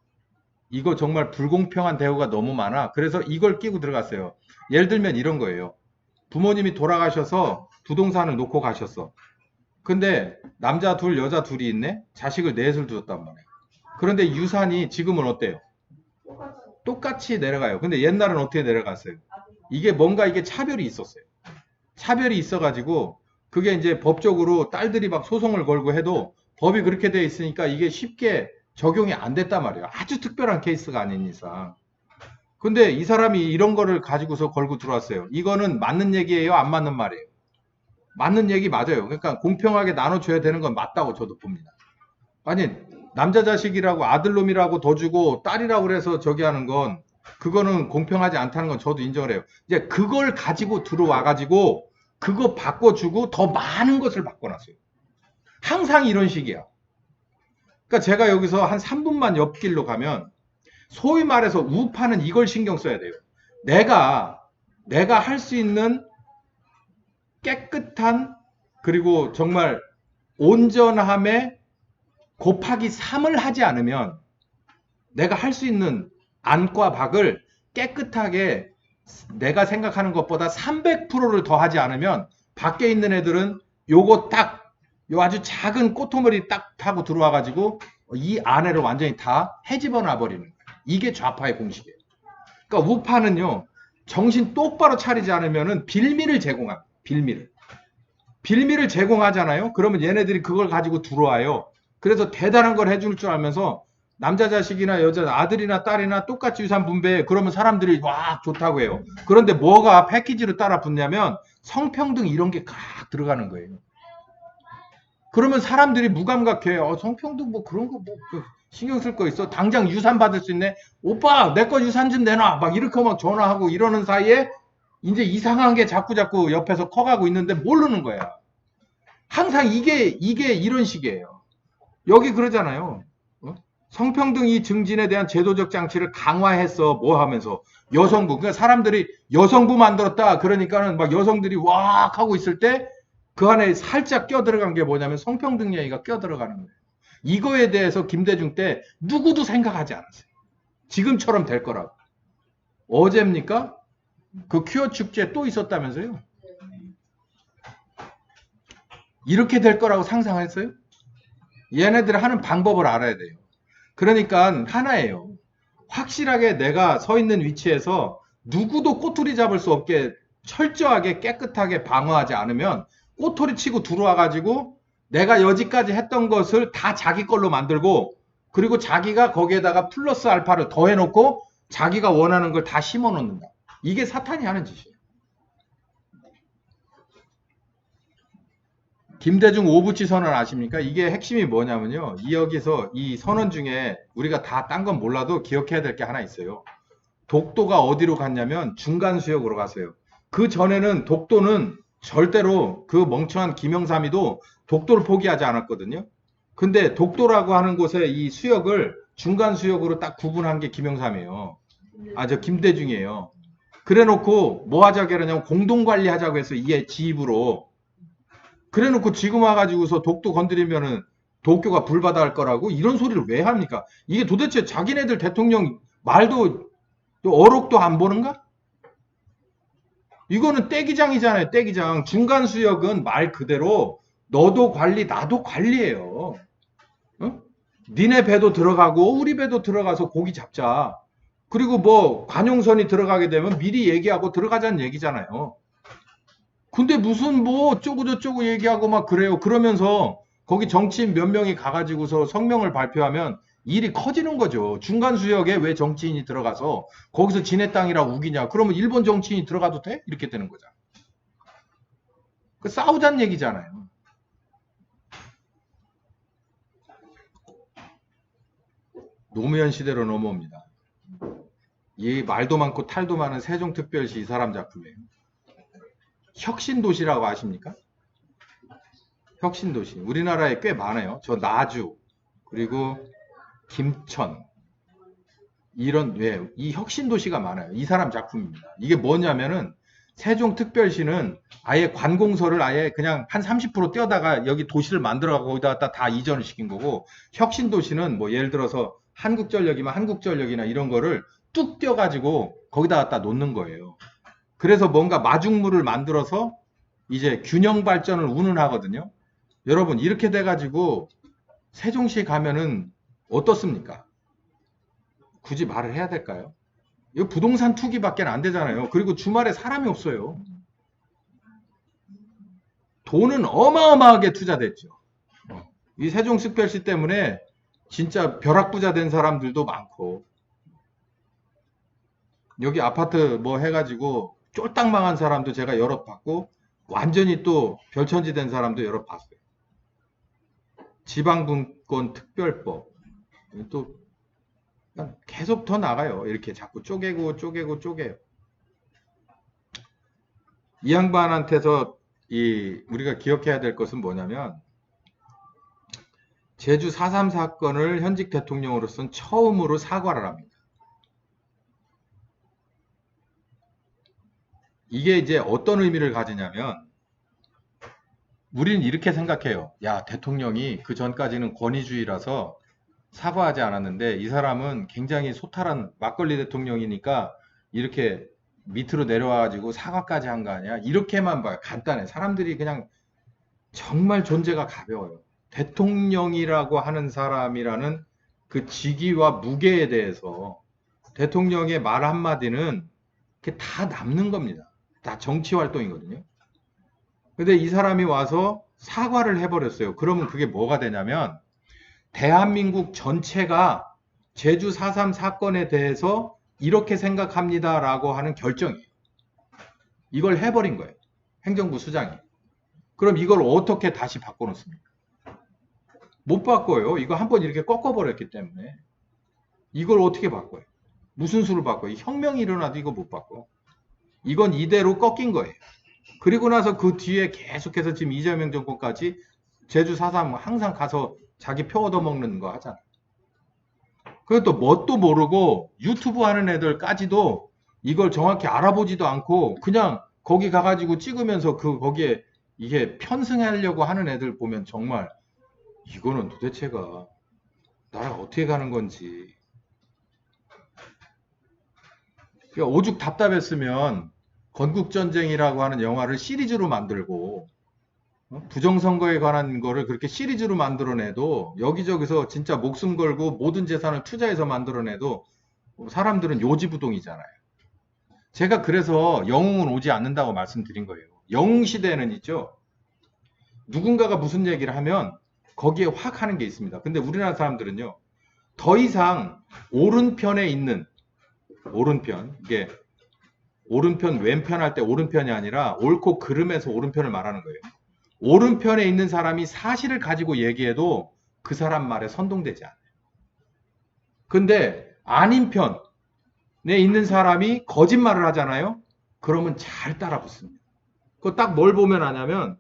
이거 정말 불공평한 대우가 너무 많아. 그래서 이걸 끼고 들어갔어요. 예를 들면 이런 거예요. 부모님이 돌아가셔서 부동산을 놓고 가셨어. 근데 남자 둘, 여자 둘이 있네? 자식을 넷을 두었단 말이야. 그런데 유산이 지금은 어때요? 똑같이 내려가요. 근데 옛날은 어떻게 내려갔어요? 이게 뭔가 이게 차별이 있었어요. 차별이 있어가지고 그게 이제 법적으로 딸들이 막 소송을 걸고 해도 법이 그렇게 돼 있으니까 이게 쉽게 적용이 안 됐단 말이에요. 아주 특별한 케이스가 아닌 이상. 근데 이 사람이 이런 거를 가지고서 걸고 들어왔어요. 이거는 맞는 얘기예요? 안 맞는 말이에요? 맞는 얘기 맞아요. 그러니까 공평하게 나눠줘야 되는 건 맞다고 저도 봅니다. 아니, 남자 자식이라고 아들놈이라고 더 주고 딸이라고 그래서 저기 하는 건 그거는 공평하지 않다는 건 저도 인정을 해요. 이제 그걸 가지고 들어와가지고 그거 바꿔주고 더 많은 것을 바꿔놨어요. 항상 이런 식이야. 그러니까 제가 여기서 한 3분만 옆길로 가면 소위 말해서 우파는 이걸 신경 써야 돼요. 내가 할 수 있는 깨끗한 그리고 정말 온전함에 곱하기 3을 하지 않으면 내가 할 수 있는 안과 박을 깨끗하게 내가 생각하는 것보다 300%를 더 하지 않으면 밖에 있는 애들은 요거 딱, 요 아주 작은 꼬투머리 딱 타고 들어와 가지고 이 안에를 완전히 다 헤집어 놔버리는 거예요. 이게 좌파의 공식이에요. 그러니까 우파는요, 정신 똑바로 차리지 않으면은 빌미를 제공합니다. 빌미를 제공하잖아요. 그러면 얘네들이 그걸 가지고 들어와요. 그래서 대단한 걸 해줄 줄 알면서 남자 자식이나 여자 아들이나 딸이나 똑같이 유산 분배해. 그러면 사람들이 와 좋다고 해요. 그런데 뭐가 패키지로 따라 붙냐면 성평등 이런 게 각 들어가는 거예요. 그러면 사람들이 무감각해. 성평등 뭐 그런 거 뭐 신경 쓸 거 있어? 당장 유산 받을 수 있네. 오빠 내 거 유산 좀 내놔. 막 이렇게 막 전화하고 이러는 사이에 이제 이상한 게 자꾸 옆에서 커가고 있는데 모르는 거야. 항상 이게 이런 식이에요. 여기 그러잖아요. 성평등 증진에 대한 제도적 장치를 강화했어. 뭐 하면서 여성부. 그러니까 사람들이 여성부 만들었다. 그러니까는 막 여성들이 왁 하고 있을 때 그 안에 살짝 껴들어간 게 뭐냐면 성평등 얘기가 껴들어가는 거예요. 이거에 대해서 김대중 때 누구도 생각하지 않았어요. 지금처럼 될 거라고. 어제입니까? 그 퀴어 축제 또 있었다면서요? 이렇게 될 거라고 상상했어요? 얘네들 하는 방법을 알아야 돼요. 그러니까 하나예요. 확실하게 내가 서 있는 위치에서 누구도 꼬투리 잡을 수 없게 철저하게 깨끗하게 방어하지 않으면 꼬투리 치고 들어와가지고 내가 여지까지 했던 것을 다 자기 걸로 만들고 그리고 자기가 거기에다가 플러스 알파를 더해놓고 자기가 원하는 걸 다 심어놓는다. 이게 사탄이 하는 짓이에요. 김대중 오부치 선언 아십니까? 이게 핵심이 뭐냐면요. 여기서 이 선언 중에 우리가 다 딴 건 몰라도 기억해야 될 게 하나 있어요. 독도가 어디로 갔냐면 중간 수역으로 갔어요. 그 전에는 독도는 절대로 그 멍청한 김영삼이도 독도를 포기하지 않았거든요. 근데 독도라고 하는 곳에 이 수역을 중간 수역으로 딱 구분한 게 김영삼이에요. 저 김대중이에요. 그래 놓고 뭐 하자고 그러냐면 공동관리 하자고 해서 이게 지입으로 그래 놓고 지금 와가지고서 독도 건드리면은 도쿄가 불바다할 거라고 이런 소리를 왜 합니까? 이게 도대체 자기네들 대통령 말도 어록도 안 보는가? 이거는 떼기장이잖아요. 떼기장. 중간 수역은 말 그대로 너도 관리 나도 관리예요. 어? 니네 배도 들어가고 우리 배도 들어가서 고기 잡자. 그리고 뭐 관용선이 들어가게 되면 미리 얘기하고 들어가자는 얘기잖아요. 근데 무슨 뭐 어쩌고 저쩌고 얘기하고 막 그래요. 그러면서 거기 정치인 몇 명이 가가지고서 성명을 발표하면 일이 커지는 거죠. 중간 수역에 왜 정치인이 들어가서 거기서 지네 땅이라고 우기냐. 그러면 일본 정치인이 들어가도 돼? 이렇게 되는 거잖아. 그 싸우자는 얘기잖아요. 노무현 시대로 넘어옵니다. 이 말도 많고 탈도 많은 세종특별시 이 사람 작품이에요. 혁신도시라고 아십니까? 혁신도시. 우리나라에 꽤 많아요. 저 나주, 그리고 김천, 이런, 왜, 이 혁신도시가 많아요. 이 사람 작품입니다. 이게 뭐냐면은, 세종특별시는 아예 관공서를 아예 그냥 한 30% 떼어다가 여기 도시를 만들어가고 거기다가 다 이전을 시킨 거고, 혁신도시는 뭐 예를 들어서 한국전력이면 한국전력이나 이런 거를 뚝 떼어가지고 거기다 갖다 놓는 거예요. 그래서 뭔가 마중물을 만들어서 이제 균형 발전을 운운하거든요. 여러분, 이렇게 돼가지고 세종시에 가면은 어떻습니까? 굳이 말을 해야 될까요? 이거 부동산 투기밖에 안 되잖아요. 그리고 주말에 사람이 없어요. 돈은 어마어마하게 투자됐죠. 이 세종특별시 때문에 진짜 벼락부자 된 사람들도 많고, 여기 아파트 뭐 해가지고 쫄딱 망한 사람도 제가 여러 봤고, 완전히 또 별천지 된 사람도 여러 봤어요. 지방분권 특별법. 또 계속 더 나가요. 이렇게 자꾸 쪼개고 쪼개요. 이 양반한테서 우리가 기억해야 될 것은 뭐냐면, 제주 4.3 사건을 현직 대통령으로서는 처음으로 사과를 합니다. 이게 이제 어떤 의미를 가지냐면, 우리는 이렇게 생각해요. 야, 대통령이 그 전까지는 권위주의라서 사과하지 않았는데, 이 사람은 굉장히 소탈한 막걸리 대통령이니까 이렇게 밑으로 내려와가지고 사과까지 한 거 아니야? 이렇게만 봐요. 간단해. 사람들이 그냥 정말 존재가 가벼워요. 대통령이라고 하는 사람이라는 그 직위와 무게에 대해서 대통령의 말 한마디는 다 남는 겁니다. 다 정치 활동이거든요. 근데 이 사람이 와서 사과를 해버렸어요. 그러면 그게 뭐가 되냐면, 대한민국 전체가 제주 4.3 사건에 대해서 이렇게 생각합니다라고 하는 결정이에요. 이걸 해버린 거예요. 행정부 수장이. 그럼 이걸 어떻게 다시 바꿔놓습니까? 못 바꿔요. 이거 한번 이렇게 꺾어버렸기 때문에. 이걸 어떻게 바꿔요? 무슨 수를 바꿔요? 혁명이 일어나도 이거 못 바꿔. 이건 이대로 꺾인 거예요. 그리고 나서 그 뒤에 계속해서 지금 이재명 정권까지 제주 4.3 항상 가서 자기 표 얻어먹는 거 하잖아. 그리고 또 뭣도 모르고 유튜브 하는 애들까지도 이걸 정확히 알아보지도 않고 그냥 거기 가가지고 찍으면서 거기에 이게 편승하려고 하는 애들 보면 정말 이거는 도대체가 나라가 어떻게 가는 건지. 그러니까 오죽 답답했으면 건국전쟁이라고 하는 영화를 시리즈로 만들고, 부정선거에 관한 거를 그렇게 시리즈로 만들어내도 여기저기서 진짜 목숨 걸고 모든 재산을 투자해서 만들어내도 사람들은 요지부동이잖아요. 제가 그래서 영웅은 오지 않는다고 말씀드린 거예요. 영웅 시대는 있죠. 누군가가 무슨 얘기를 하면 거기에 확 하는 게 있습니다. 근데 우리나라 사람들은요, 더 이상 오른편에 있는, 오른편, 이게 오른편, 왼편 할 때 오른편이 아니라 옳고 그름에서 오른편을 말하는 거예요. 오른편에 있는 사람이 사실을 가지고 얘기해도 그 사람 말에 선동되지 않아요. 근데 아닌 편에 있는 사람이 거짓말을 하잖아요. 그러면 잘 따라 붙습니다. 그거 딱 뭘 보면 아냐면,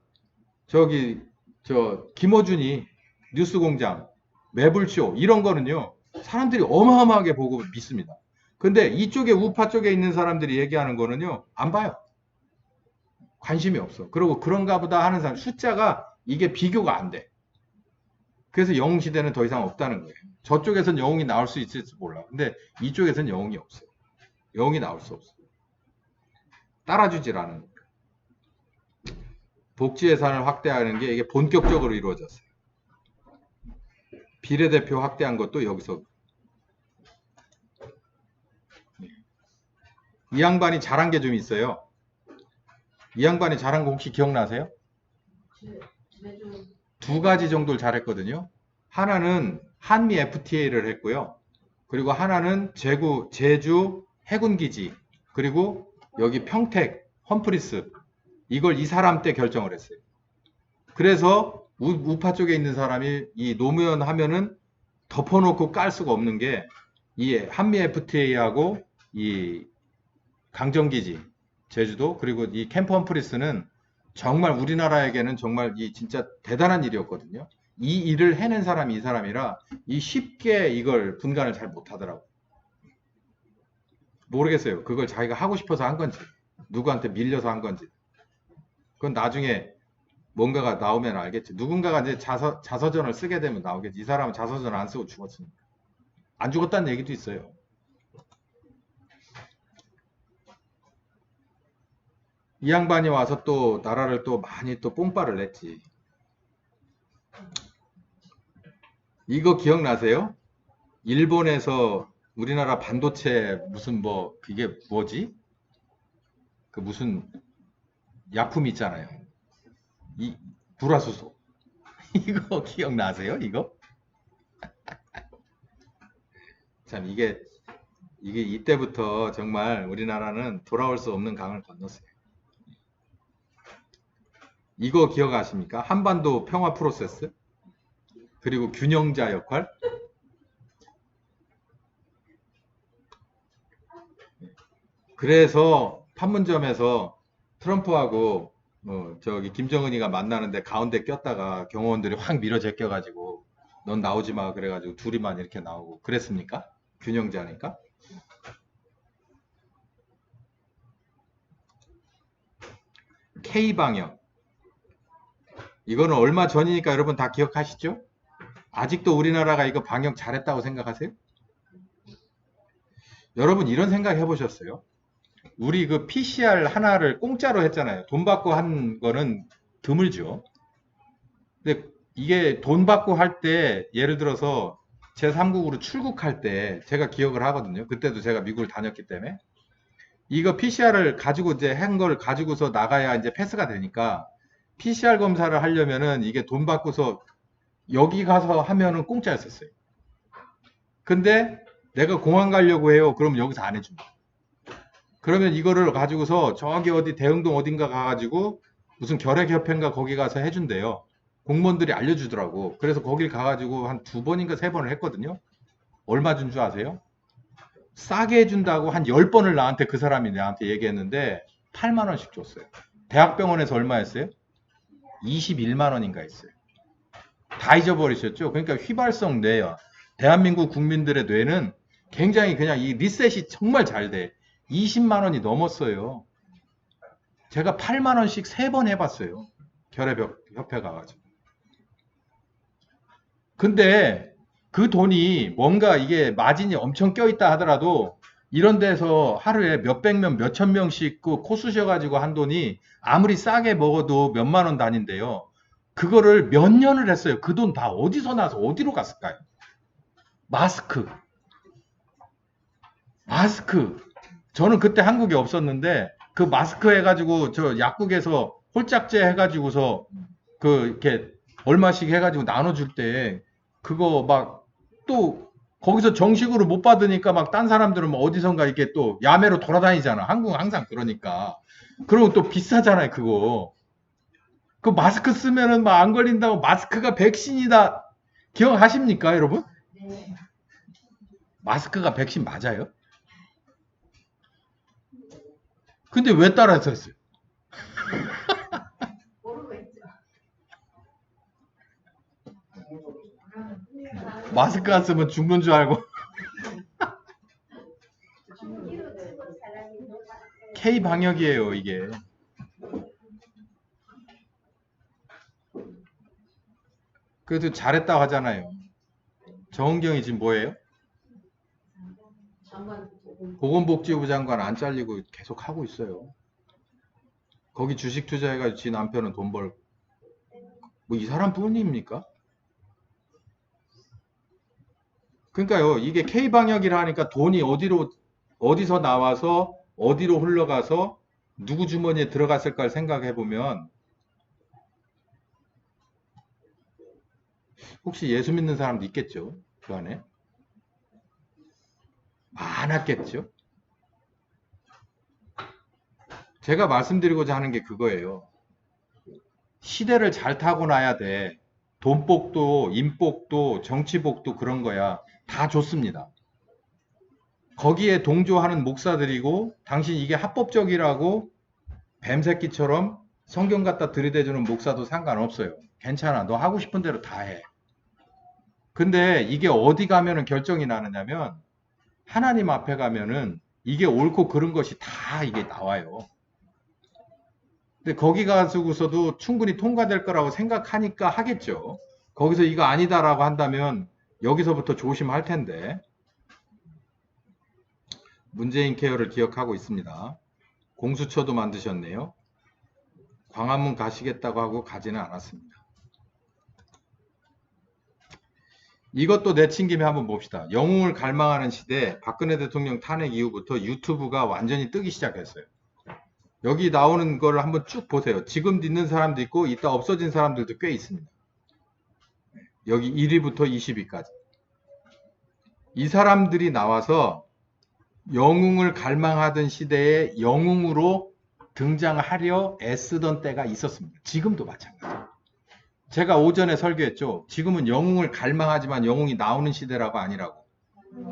김어준이 뉴스공장, 매불쇼 이런 거는요, 사람들이 어마어마하게 보고 믿습니다. 근데 이쪽에 우파 쪽에 있는 사람들이 얘기하는 거는요, 안 봐요. 관심이 없어. 그리고 그런가 보다 하는 사람, 숫자가 이게 비교가 안 돼. 그래서 영웅 시대는 더 이상 없다는 거예요. 저쪽에선 영웅이 나올 수 있을지 몰라. 근데 이쪽에선 영웅이 없어요. 영웅이 나올 수 없어요. 따라주질 않은 거예요. 복지 예산을 확대하는 게 이게 본격적으로 이루어졌어요. 비례대표 확대한 것도 여기서. 이 양반이 잘한 게 좀 있어요. 이 양반이 잘한 거 혹시 기억나세요? 두 가지 정도를 잘했거든요. 하나는 한미 FTA를 했고요. 그리고 하나는 제주 해군기지, 그리고 여기 평택 험프리스, 이걸 이 사람 때 결정을 했어요. 그래서 우파 쪽에 있는 사람이 이 노무현 하면은 덮어놓고 깔 수가 없는 게 이 한미 FTA하고 이 강정기지 제주도 그리고 이 캠프 험프리스는 정말 우리나라에게는 정말 이 진짜 대단한 일이었거든요. 이 일을 해낸 사람이 이 사람이라 이 쉽게 이걸 분간을 잘 못하더라고. 모르겠어요. 그걸 자기가 하고 싶어서 한 건지 누구한테 밀려서 한 건지. 그건 나중에 뭔가가 나오면 알겠지. 누군가가 이제 자서전을 쓰게 되면 나오겠지. 이 사람은 자서전 안 쓰고 죽었으니까. 안 죽었다는 얘기도 있어요. 이 양반이 와서 또 나라를 또 많이 또 뽕빠를 냈지. 이거 기억나세요? 일본에서 우리나라 반도체 무슨 뭐 그게 뭐지? 그 무슨 약품 있잖아요. 이 불화수소. 이거 기억나세요? 이거? 참 이게 이때부터 정말 우리나라는 돌아올 수 없는 강을 건넜어요. 이거 기억하십니까? 한반도 평화 프로세스? 그리고 균형자 역할? 그래서 판문점에서 트럼프하고 저기 김정은이가 만나는데 가운데 꼈다가 경호원들이 확 밀어 제껴가지고 넌 나오지 마 그래가지고 둘이만 이렇게 나오고 그랬습니까? 균형자니까? K방역 이거는 얼마 전이니까 여러분 다 기억하시죠? 아직도 우리나라가 이거 방역 잘했다고 생각하세요? 여러분 이런 생각 해보셨어요? 우리 그 PCR 하나를 공짜로 했잖아요. 돈 받고 한 거는 드물죠. 근데 이게 돈 받고 할 때 예를 들어서 제3국으로 출국할 때 제가 기억을 하거든요. 그때도 제가 미국을 다녔기 때문에 이거 PCR을 가지고 이제 한 걸 가지고서 나가야 이제 패스가 되니까 PCR 검사를 하려면은 이게 돈 받고서 여기 가서 하면은 공짜였었어요. 근데 내가 공항 가려고 해요. 그럼 여기서 안 해줍니다. 그러면 이거를 가지고서 저기 어디 대흥동 어딘가 가가지고 무슨 결핵협회인가 거기 가서 해준대요. 공무원들이 알려주더라고. 그래서 거길 가가지고 한 2번인가 3번을 했거든요. 얼마 준 줄 아세요? 싸게 해준다고 한 10번을 나한테 그 사람이 나한테 얘기했는데 8만 원씩 줬어요. 대학병원에서 얼마였어요? 21만 원인가 했어요. 다 잊어버리셨죠? 그러니까 휘발성 뇌야. 대한민국 국민들의 뇌는 굉장히 그냥 이 리셋이 정말 잘 돼. 20만 원이 넘었어요. 제가 8만 원씩 3번 해봤어요. 결핵협회 가가지고. 근데 그 돈이 뭔가 이게 마진이 엄청 껴있다 하더라도 이런 데서 하루에 몇백 명, 몇천 명씩 그 코 쑤셔가지고 한 돈이 아무리 싸게 먹어도 몇만 원 단위인데요. 그거를 몇 년을 했어요. 그 돈 다 어디서 나서 어디로 갔을까요? 마스크. 저는 그때 한국에 없었는데 그 마스크 해가지고 저 약국에서 홀짝제 해가지고서 그 이렇게 얼마씩 해가지고 나눠줄 때 그거 막 또 거기서 정식으로 못 받으니까 막 딴 사람들은 뭐 어디선가 이렇게 또 야매로 돌아다니잖아. 한국은 항상 그러니까. 그리고 또 비싸잖아요, 그거. 그 마스크 쓰면은 막 안 걸린다고 마스크가 백신이다. 기억하십니까, 여러분? 네. 마스크가 백신 맞아요? 근데 왜 따라서 했어요? 모르고 있죠. 마스크 안 쓰면 죽는 줄 알고. K 방역이에요, 이게. 그래도 잘했다고 하잖아요. 정은경이 지금 뭐예요? 보건복지부 장관 안 잘리고 계속 하고 있어요. 거기 주식 투자해가지고 지 남편은 돈 벌고. 뭐 이 사람 뿐입니까? 그러니까요, 이게 K 방역이라 하니까 돈이 어디서 나와서 어디로 흘러가서 누구 주머니에 들어갔을까를 생각해 보면 혹시 예수 믿는 사람도 있겠죠? 그 안에? 많았겠죠? 제가 말씀드리고자 하는 게 그거예요. 시대를 잘 타고 나야 돼. 돈복도, 인복도, 정치복도 그런 거야. 다 좋습니다. 거기에 동조하는 목사들이고, 당신 이게 합법적이라고 뱀새끼처럼 성경 갖다 들이대주는 목사도 상관없어요. 괜찮아. 너 하고 싶은 대로 다 해. 근데 이게 어디 가면은 결정이 나느냐면, 하나님 앞에 가면은 이게 옳고 그른 것이 다 이게 나와요. 근데 거기 가서도 충분히 통과될 거라고 생각하니까 하겠죠. 거기서 이거 아니다라고 한다면 여기서부터 조심할 텐데. 문재인 케어를 기억하고 있습니다. 공수처도 만드셨네요. 광화문 가시겠다고 하고 가지는 않았습니다. 이것도 내친 김에 한번 봅시다. 영웅을 갈망하는 시대, 박근혜 대통령 탄핵 이후부터 유튜브가 완전히 뜨기 시작했어요. 여기 나오는 걸 한번 쭉 보세요. 지금 있는 사람도 있고 이따 없어진 사람들도 꽤 있습니다. 여기 1위부터 20위까지. 이 사람들이 나와서 영웅을 갈망하던 시대에 영웅으로 등장하려 애쓰던 때가 있었습니다. 지금도 마찬가지예요. 제가 오전에 설교했죠. 지금은 영웅을 갈망하지만 영웅이 나오는 시대라고 아니라고.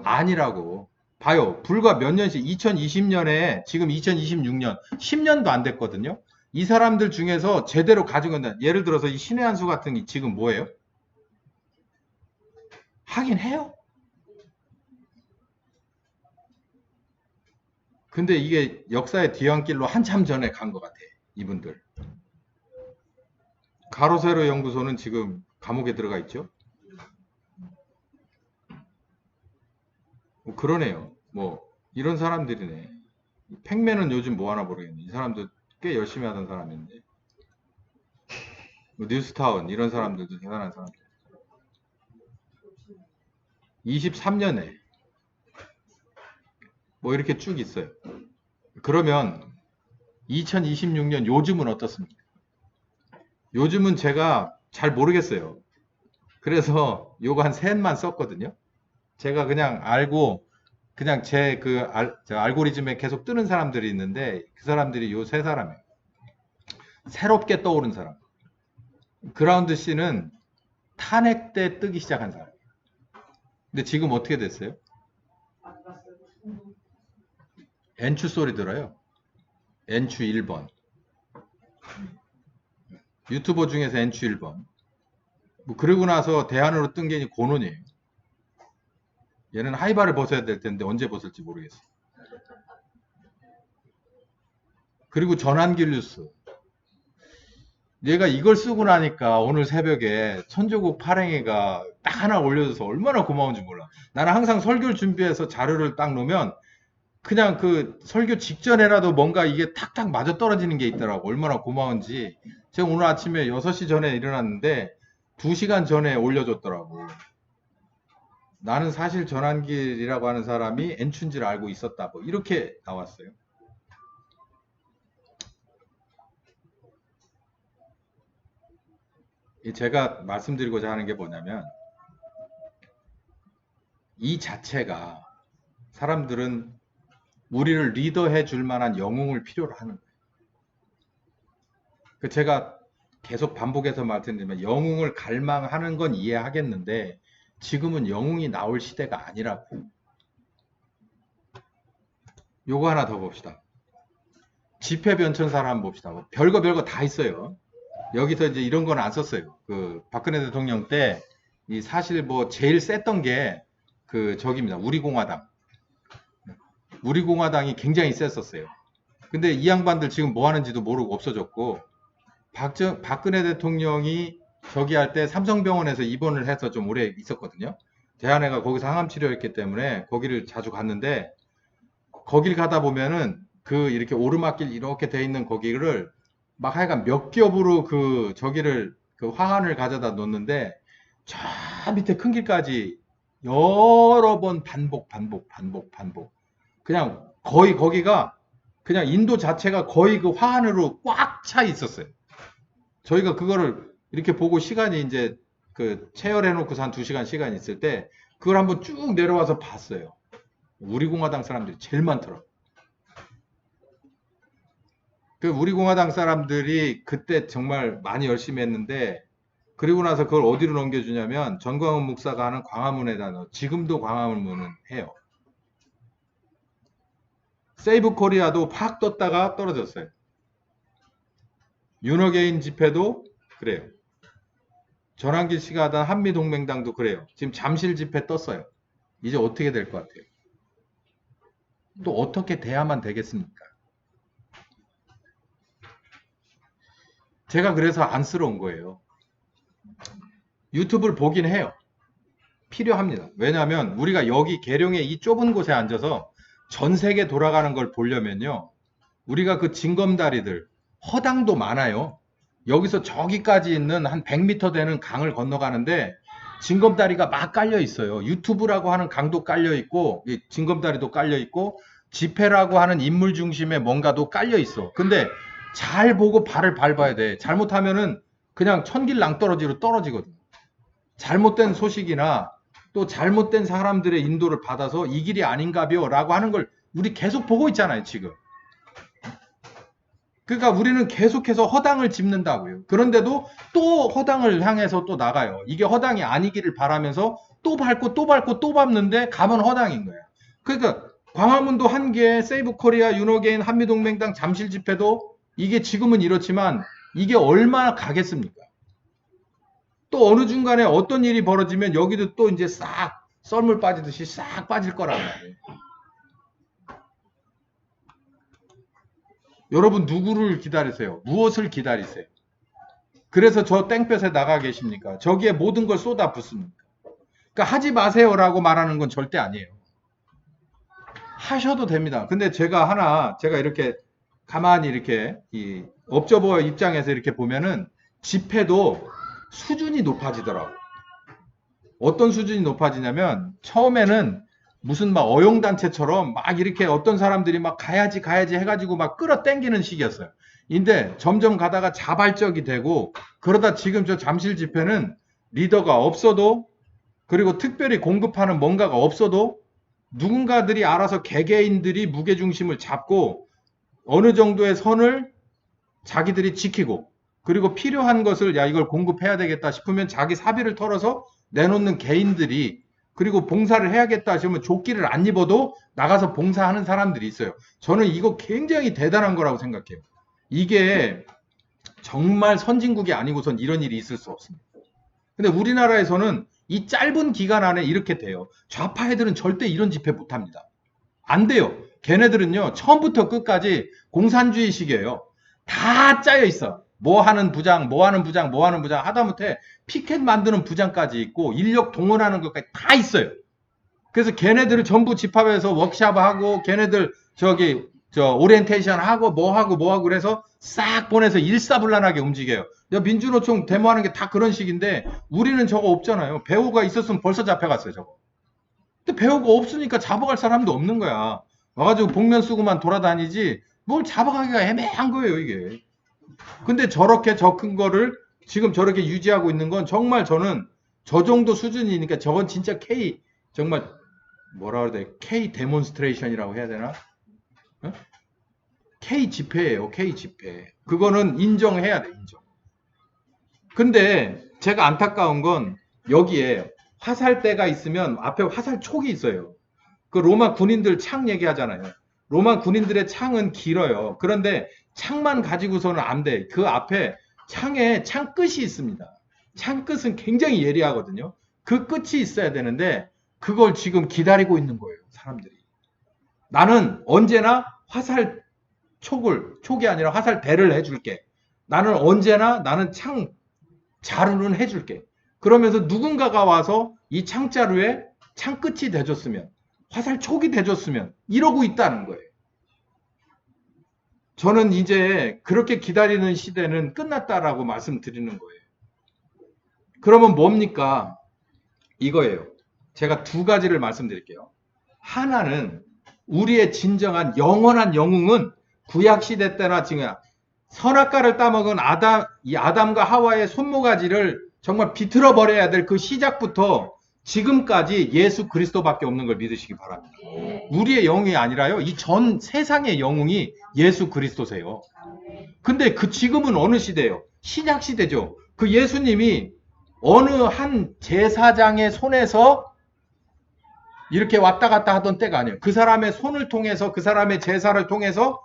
아니라고. 봐요. 불과 몇 년씩 2020년에 지금 2026년 10년도 안 됐거든요. 이 사람들 중에서 제대로 가지고 있는 예를 들어서 이 신의 한수 같은 게 지금 뭐예요? 하긴 해요. 근데 이게 역사의 뒤안길로 한참 전에 간 것 같아. 이분들. 가로세로 연구소는 지금 감옥에 들어가 있죠. 뭐 그러네요. 뭐 이런 사람들이네. 팩맨은 요즘 뭐 하나 모르겠네. 이 사람도 꽤 열심히 하던 사람인데. 뭐 뉴스타운 이런 사람들도 대단한 사람들. 23년에 뭐 이렇게 쭉 있어요. 그러면 2026년 요즘은 어떻습니까? 요즘은 제가 잘 모르겠어요. 그래서 요거 한 셋만 썼거든요. 제가 그냥 알고 그냥 제 알고리즘에 계속 뜨는 사람들이 있는데 그 사람들이 요 세 사람이에요. 새롭게 떠오른 사람. 그라운드 C는 탄핵 때 뜨기 시작한 사람. 근데 지금 어떻게 됐어요? 엔추 소리 들어요. 엔추 1번. 유튜버 중에서 엔추 1번. 뭐 그러고 나서 대안으로 뜬 게 고논이에요. 얘는 하이바를 벗어야 될 텐데 언제 벗을지 모르겠어요. 그리고 전환길 뉴스. 얘가 이걸 쓰고 나니까 오늘 새벽에 천조국 파랭이가 딱 하나 올려줘서 얼마나 고마운지 몰라. 나는 항상 설교를 준비해서 자료를 딱 놓으면 그냥 그 설교 직전에라도 뭔가 이게 탁탁 맞아 떨어지는 게 있더라고. 얼마나 고마운지. 제가 오늘 아침에 6시 전에 일어났는데 2시간 전에 올려줬더라고. 나는 사실 전환길이라고 하는 사람이 엔춘지를 알고 있었다. 뭐 이렇게 나왔어요. 제가 말씀드리고자 하는 게 뭐냐면 이 자체가 사람들은 우리를 리더해 줄 만한 영웅을 필요로 하는 거예요. 제가 계속 반복해서 말씀드리면 영웅을 갈망하는 건 이해하겠는데 지금은 영웅이 나올 시대가 아니라고. 요거 하나 더 봅시다. 집회 변천사를 한번 봅시다. 뭐 별거 다 있어요. 여기서 이제 이런 건 안 썼어요. 그 박근혜 대통령 때 이 사실 뭐 제일 셌던 게 그 저기입니다. 우리공화당. 우리공화당이 굉장히 셌었어요. 근데 이 양반들 지금 뭐 하는지도 모르고 없어졌고 박근혜 대통령이 저기 할 때 삼성병원에서 입원을 해서 좀 오래 있었거든요. 제 아내가 거기서 항암 치료했기 때문에 거기를 자주 갔는데 거길 가다 보면은 그 이렇게 오르막길 이렇게 돼 있는 거기를 막 하여간 몇 겹으로 그 저기를 그 화환을 가져다 놓는데 저 밑에 큰 길까지 여러 번 반복. 그냥 거의 거기가 그냥 인도 자체가 거의 그 화환으로 꽉 차 있었어요. 저희가 그거를 이렇게 보고 시간이 이제 그 체열해 놓고서 한 2시간 시간이 있을 때 그걸 한번 쭉 내려와서 봤어요. 우리공화당 사람들이 제일 많더라고요. 그 우리공화당 사람들이 그때 정말 많이 열심히 했는데 그리고 나서 그걸 어디로 넘겨주냐면 전광훈 목사가 하는 광화문에다 넣어. 지금도 광화문은 해요. 세이브 코리아도 팍 떴다가 떨어졌어요. 윤어게인 집회도 그래요. 전환기 씨가 하던 한미동맹당도 그래요. 지금 잠실 집회 떴어요. 이제 어떻게 될 것 같아요? 또 어떻게 돼야만 되겠습니까? 제가 그래서 안쓰러운 거예요. 유튜브를 보긴 해요. 필요합니다. 왜냐하면 우리가 여기 계룡의 이 좁은 곳에 앉아서 전 세계 돌아가는 걸 보려면요. 우리가 그 징검다리들, 허당도 많아요. 여기서 저기까지 있는 한 100m 되는 강을 건너가는데 징검다리가 막 깔려 있어요. 유튜브라고 하는 강도 깔려 있고 징검다리도 깔려 있고 집회라고 하는 인물 중심의 뭔가도 깔려 있어. 근데 잘 보고 발을 밟아야 돼. 잘못하면은 그냥 천길 낭떠러지로 떨어지거든. 잘못된 소식이나 또 잘못된 사람들의 인도를 받아서 이 길이 아닌가벼 라고 하는 걸 우리 계속 보고 있잖아요, 지금. 그러니까 우리는 계속해서 허당을 짚는다고요. 그런데도 또 허당을 향해서 또 나가요. 이게 허당이 아니기를 바라면서 또 밟고 또 밟고 또 밟는데 가면 허당인 거예요. 그러니까 광화문도 한 개, 세이브 코리아, 윤어게인, 한미동맹당, 잠실 집회도 이게 지금은 이렇지만 이게 얼마나 가겠습니까? 또 어느 중간에 어떤 일이 벌어지면 여기도 또 이제 싹 썰물 빠지듯이 싹 빠질 거란 말이에요. 여러분 누구를 기다리세요? 무엇을 기다리세요? 그래서 저 땡볕에 나가 계십니까? 저기에 모든 걸 쏟아 붓습니까? 그러니까 하지 마세요라고 말하는 건 절대 아니에요. 하셔도 됩니다. 근데 제가 이렇게 가만히 이렇게 이 업저버 입장에서 이렇게 보면은 집회도 수준이 높아지더라고요. 어떤 수준이 높아지냐면 처음에는 무슨 막 어용단체처럼 막 이렇게 어떤 사람들이 막 가야지 해가지고 막 끌어당기는 식이었어요. 근데 점점 가다가 자발적이 되고 그러다 지금 저 잠실 집회는 리더가 없어도 그리고 특별히 공급하는 뭔가가 없어도 누군가들이 알아서 개개인들이 무게중심을 잡고 어느 정도의 선을 자기들이 지키고 그리고 필요한 것을 야 이걸 공급해야 되겠다 싶으면 자기 사비를 털어서 내놓는 개인들이 그리고 봉사를 해야겠다 싶으면 조끼를 안 입어도 나가서 봉사하는 사람들이 있어요. 저는 이거 굉장히 대단한 거라고 생각해요. 이게 정말 선진국이 아니고선 이런 일이 있을 수 없습니다. 근데 우리나라에서는 이 짧은 기간 안에 이렇게 돼요. 좌파 애들은 절대 이런 집회 못합니다. 안 돼요. 걔네들은요 처음부터 끝까지 공산주의식이에요. 다 짜여 있어. 뭐 하는 부장 하다못해 피켓 만드는 부장까지 있고 인력 동원하는 것까지 다 있어요. 그래서 걔네들을 전부 집합해서 워크샵하고 걔네들 오리엔테이션 하고 뭐 하고 그래서 싹 보내서 일사불란하게 움직여요. 민주노총 데모하는 게 다 그런 식인데 우리는 저거 없잖아요. 배우가 있었으면 벌써 잡혀갔어요, 저거. 근데 배우가 없으니까 잡아갈 사람도 없는 거야. 와가지고 복면 쓰고만 돌아다니지 뭘 잡아가기가 애매한 거예요, 이게. 근데 저렇게 저 큰 거를 지금 저렇게 유지하고 있는 건 정말 저는 저 정도 수준이니까 저건 진짜 정말 뭐라 그래야 돼? K 데몬스트레이션이라고 해야 되나? 어? K 집회예요, K 집회. 그거는 인정해야 돼, 인정. 근데 제가 안타까운 건 여기에 화살대가 있으면 앞에 화살촉이 있어요. 그 로마 군인들 창 얘기하잖아요. 로마 군인들의 창은 길어요. 그런데 창만 가지고서는 안 돼. 그 앞에 창에 창끝이 있습니다. 창끝은 굉장히 예리하거든요. 그 끝이 있어야 되는데 그걸 지금 기다리고 있는 거예요, 사람들이. 나는 언제나 촉이 아니라 화살대를 해줄게. 나는 창 자루는 해줄게. 그러면서 누군가가 와서 이 창자루에 창끝이 돼줬으면 화살촉이 돼줬으면 이러고 있다는 거예요. 저는 이제 그렇게 기다리는 시대는 끝났다라고 말씀드리는 거예요. 그러면 뭡니까? 이거예요. 제가 두 가지를 말씀드릴게요. 하나는 우리의 진정한 영원한 영웅은 구약시대 때나 지금 선악과를 따먹은 아담과 하와의 손모가지를 정말 비틀어 버려야 될 그 시작부터 지금까지 예수 그리스도밖에 없는 걸 믿으시기 바랍니다. 우리의 영웅이 아니라요. 이 전 세상의 영웅이 예수 그리스도세요. 근데 지금은 어느 시대예요? 신약 시대죠. 그 예수님이 어느 한 제사장의 손에서 이렇게 왔다 갔다 하던 때가 아니에요. 그 사람의 손을 통해서, 그 사람의 제사를 통해서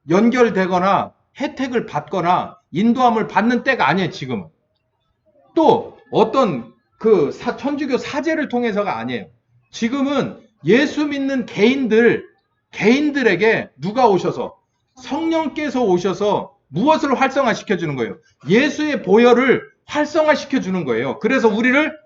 연결되거나 혜택을 받거나 인도함을 받는 때가 아니에요, 지금은. 또 어떤 그 천주교 사제를 통해서가 아니에요. 지금은 예수 믿는 개인들에게 누가 오셔서, 성령께서 오셔서 무엇을 활성화시켜 주는 거예요? 예수의 보혈을 활성화시켜 주는 거예요. 그래서 우리를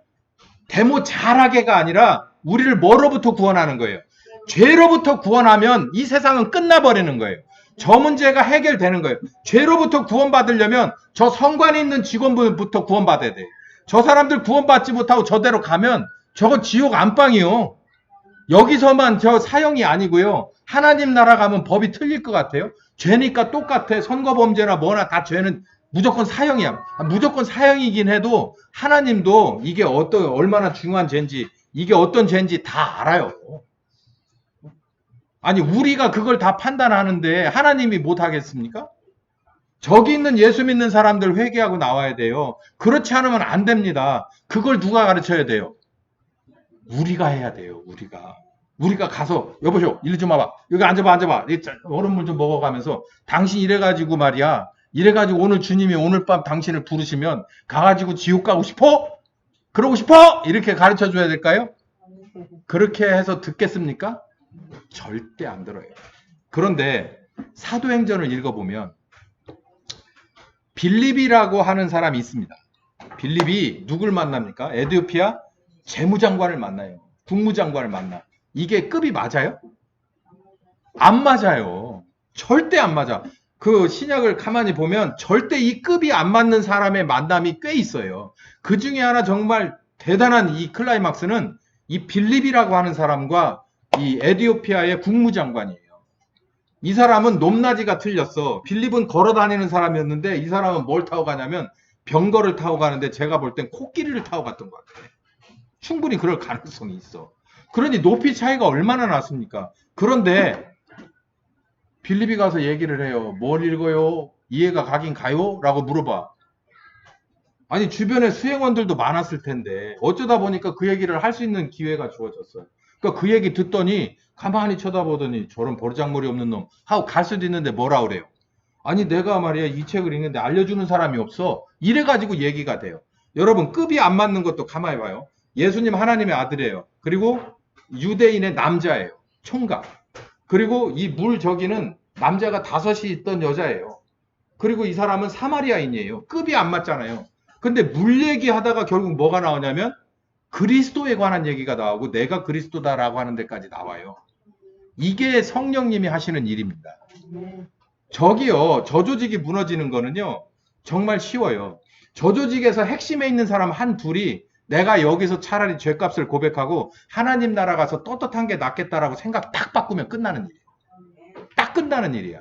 데모 잘하게가 아니라 우리를 뭐로부터 구원하는 거예요? 죄로부터 구원하면 이 세상은 끝나버리는 거예요. 저 문제가 해결되는 거예요. 죄로부터 구원받으려면 저 성관에 있는 직원분부터 구원받아야 돼요. 저 사람들 구원받지 못하고 저대로 가면 저거 지옥 안방이요. 여기서만 저 사형이 아니고요. 하나님 나라 가면 법이 틀릴 것 같아요. 죄니까 똑같아. 선거범죄나 뭐나 다 죄는 무조건 사형이야. 무조건 사형이긴 해도 하나님도 이게 얼마나 중요한 죄인지, 이게 어떤 죄인지 다 알아요. 아니, 우리가 그걸 다 판단하는데 하나님이 못하겠습니까? 저기 있는 예수 믿는 사람들 회개하고 나와야 돼요. 그렇지 않으면 안 됩니다. 그걸 누가 가르쳐야 돼요? 우리가 해야 돼요. 우리가 가서, 여보쇼, 일로 좀 와봐. 여기 앉아봐. 얼음물 좀 먹어가면서, 당신 이래가지고 말이야. 이래가지고 오늘 주님이 오늘 밤 당신을 부르시면 가가지고 지옥 가고 싶어? 그러고 싶어? 이렇게 가르쳐 줘야 될까요? 그렇게 해서 듣겠습니까? 절대 안 들어요. 그런데 사도행전을 읽어보면 빌립이라고 하는 사람이 있습니다. 빌립이 누굴 만납니까? 에티오피아 재무장관을 만나요. 국무장관을 만나. 이게 급이 맞아요? 안 맞아요. 절대 안 맞아. 그 신약을 가만히 보면 절대 이 급이 안 맞는 사람의 만남이 꽤 있어요. 그 중에 하나 정말 대단한 이 클라이막스는 이 빌립이라고 하는 사람과 이 에티오피아의 국무장관이에요. 이 사람은 높낮이가 틀렸어. 빌립은 걸어 다니는 사람이었는데 이 사람은 뭘 타고 가냐면 병거를 타고 가는데 제가 볼 땐 코끼리를 타고 갔던 것 같아요. 충분히 그럴 가능성이 있어. 그러니 높이 차이가 얼마나 났습니까? 그런데 빌립이 가서 얘기를 해요. 뭘 읽어요? 이해가 가긴 가요? 라고 물어봐. 아니, 주변에 수행원들도 많았을 텐데 어쩌다 보니까 그 얘기를 할 수 있는 기회가 주어졌어요. 그러니까 그 얘기 듣더니 가만히 쳐다보더니 저런 버르장머리 없는 놈 하고 갈 수도 있는데 뭐라 그래요? 아니, 내가 말이야 이 책을 읽는데 알려주는 사람이 없어. 이래가지고 얘기가 돼요. 여러분, 급이 안 맞는 것도 가만히 봐요. 예수님 하나님의 아들이에요. 그리고 유대인의 남자예요. 총각. 그리고 이 물 저기는 남자가 5이 있던 여자예요. 그리고 이 사람은 사마리아인이에요. 급이 안 맞잖아요. 근데 물 얘기하다가 결국 뭐가 나오냐면 그리스도에 관한 얘기가 나오고 내가 그리스도다라고 하는 데까지 나와요. 이게 성령님이 하시는 일입니다. 저기요, 저조직이 무너지는 거는요 정말 쉬워요. 저조직에서 핵심에 있는 사람 한 둘이 내가 여기서 차라리 죄값을 고백하고 하나님 나라 가서 떳떳한 게 낫겠다라고 생각 딱 바꾸면 끝나는 일이에요. 딱 끝나는 일이야.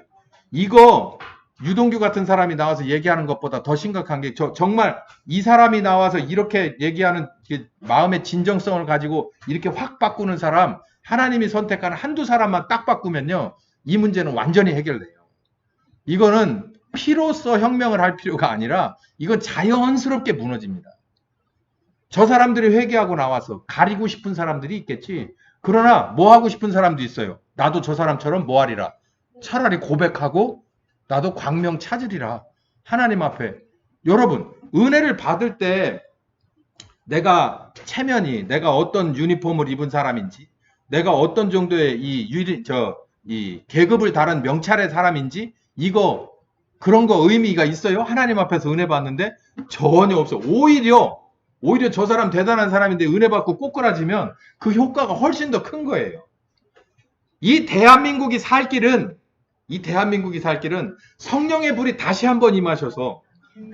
이거 유동규 같은 사람이 나와서 얘기하는 것보다 더 심각한 게 정말 이 사람이 나와서 이렇게 얘기하는 마음의 진정성을 가지고 이렇게 확 바꾸는 사람, 하나님이 선택한 한두 사람만 딱 바꾸면요 이 문제는 완전히 해결돼요. 이거는 피로써 혁명을 할 필요가 아니라 이건 자연스럽게 무너집니다. 저 사람들이 회개하고 나와서 가리고 싶은 사람들이 있겠지. 그러나 뭐 하고 싶은 사람도 있어요. 나도 저 사람처럼 뭐 하리라. 차라리 고백하고 나도 광명 찾으리라. 하나님 앞에. 여러분, 은혜를 받을 때 내가 체면이, 내가 어떤 유니폼을 입은 사람인지, 내가 어떤 정도의 이 계급을 다른 명찰의 사람인지, 이거 그런 거 의미가 있어요? 하나님 앞에서 은혜 받는데 전혀 없어. 오히려 저 사람 대단한 사람인데 은혜 받고 꼬꾸라지면 그 효과가 훨씬 더 큰 거예요. 이 대한민국이 살 길은 성령의 불이 다시 한번 임하셔서,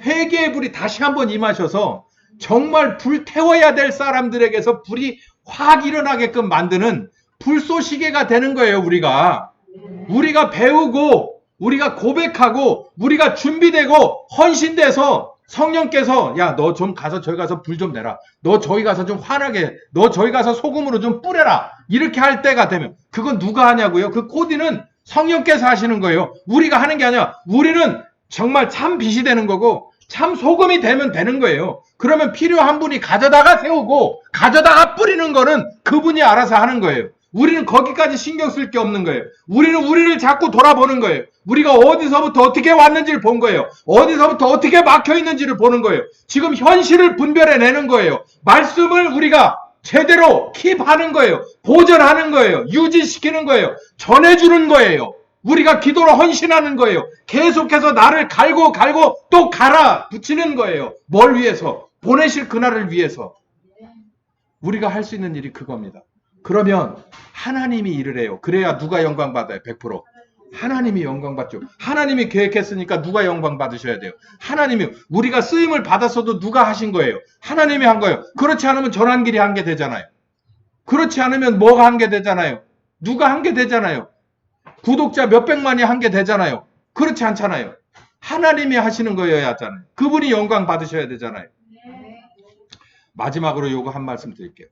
회개의 불이 다시 한번 임하셔서 정말 불태워야 될 사람들에게서 불이 확 일어나게끔 만드는 불쏘시개가 되는 거예요. 우리가 배우고, 우리가 고백하고, 우리가 준비되고 헌신돼서 성령께서 야, 너 좀 가서 저기 가서 불 좀 내라. 너 저기 가서 좀 화나게, 너 저기 가서 소금으로 좀 뿌려라. 이렇게 할 때가 되면 그건 누가 하냐고요? 그 코디는 성령께서 하시는 거예요. 우리가 하는 게 아니라 우리는 정말 참 빛이 되는 거고 참 소금이 되면 되는 거예요. 그러면 필요한 분이 가져다가 세우고 가져다가 뿌리는 거는 그분이 알아서 하는 거예요. 우리는 거기까지 신경 쓸 게 없는 거예요. 우리는 우리를 자꾸 돌아보는 거예요. 우리가 어디서부터 어떻게 왔는지를 본 거예요. 어디서부터 어떻게 막혀 있는지를 보는 거예요. 지금 현실을 분별해내는 거예요. 말씀을 우리가 제대로 킵하는 거예요. 보존하는 거예요. 유지시키는 거예요. 전해주는 거예요. 우리가 기도로 헌신하는 거예요. 계속해서 나를 갈고 또 갈아 붙이는 거예요. 뭘 위해서? 보내실 그날을 위해서. 우리가 할 수 있는 일이 그겁니다. 그러면 하나님이 일을 해요. 그래야 누가 영광 받아요? 100%. 하나님이 영광 받죠. 하나님이 계획했으니까 누가 영광 받으셔야 돼요. 하나님이, 우리가 쓰임을 받았어도 누가 하신 거예요? 하나님이 한 거예요. 그렇지 않으면 전환길이 한 게 되잖아요. 그렇지 않으면 뭐가 한 게 되잖아요. 누가 한 게 되잖아요. 구독자 몇백만이 한 게 되잖아요. 그렇지 않잖아요. 하나님이 하시는 거여야 하잖아요. 그분이 영광 받으셔야 되잖아요. 마지막으로 요거 한 말씀 드릴게요.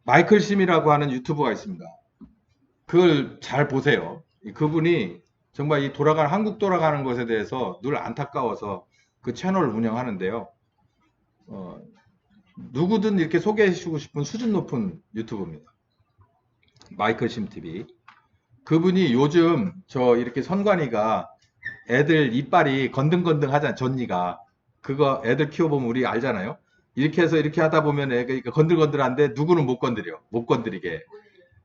마이클 심이라고 하는 유튜버가 있습니다. 그걸 잘 보세요. 그분이 정말 이 한국 돌아가는 것에 대해서 늘 안타까워서 그 채널을 운영하는데요. 누구든 이렇게 소개해주고 싶은 수준 높은 유튜버입니다. 마이클 심 TV. 그분이 요즘 저 이렇게 선관위가 애들 이빨이 건등건등 하잖아요. 전니가. 그거 애들 키워보면 우리 알잖아요. 이렇게 해서 이렇게 하다 보면 애가 건들건들한데 누구는 못 건드려. 못 건드리게.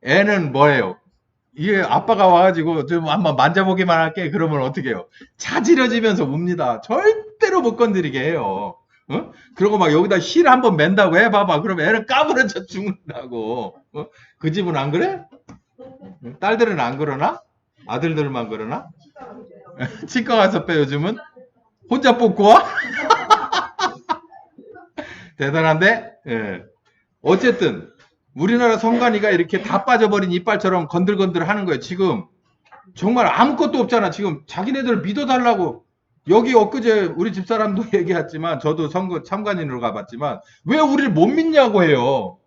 애는 뭐예요? 이게 아빠가 와가지고 좀 한번 만져보기만 할게. 그러면 어떻게 해요? 자지러지면서 웁니다. 절대로 못 건드리게 해요. 어? 그리고 막 여기다 실 한번 맨다고 해봐봐. 그러면 애는 까무러져 죽는다고. 어? 그 집은 안 그래? 딸들은 안 그러나? 아들들만 그러나? 치과 가서 빼 요즘은? 혼자 뽑고 와? 대단한데? 예. 어쨌든 우리나라 성관이가 이렇게 다 빠져버린 이빨처럼 건들건들 하는 거예요. 지금 정말 아무것도 없잖아. 지금 자기네들 믿어달라고. 여기 엊그제 우리 집사람도 얘기했지만 저도 선거 참관인으로 가봤지만 왜 우리를 못 믿냐고 해요.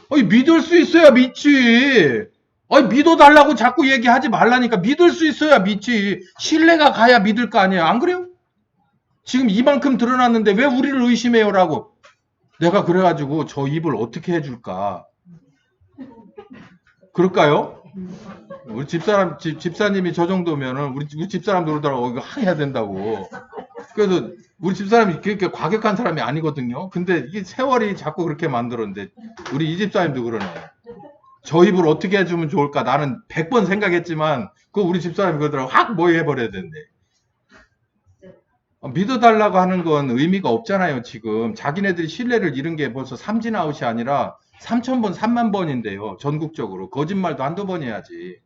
아니, 믿을 수 있어야 믿지. 아니, 믿어달라고 자꾸 얘기하지 말라니까. 믿을 수 있어야 믿지. 신뢰가 가야 믿을 거 아니에요. 안 그래요? 지금 이만큼 드러났는데 왜 우리를 의심해요라고. 내가 그래가지고 저 입을 어떻게 해줄까. 그럴까요? 우리 집사님이 저 정도면은 우리 집사람도 그러더라고. 이거 해야 된다고. 그래서 우리 집사람이 그렇게 과격한 사람이 아니거든요. 근데 이게 세월이 자꾸 그렇게 만들었는데 우리 이 집사님도 그러네. 저 입을 어떻게 해주면 좋을까? 나는 100번 생각했지만 그 우리 집사람이 그러더라고. 확 뭐 해버려야 된대. 믿어달라고 하는 건 의미가 없잖아요. 지금 자기네들이 신뢰를 잃은 게 벌써 삼진아웃이 아니라 3,000번, 3만 번인데요. 전국적으로. 거짓말도 한두 번 해야지.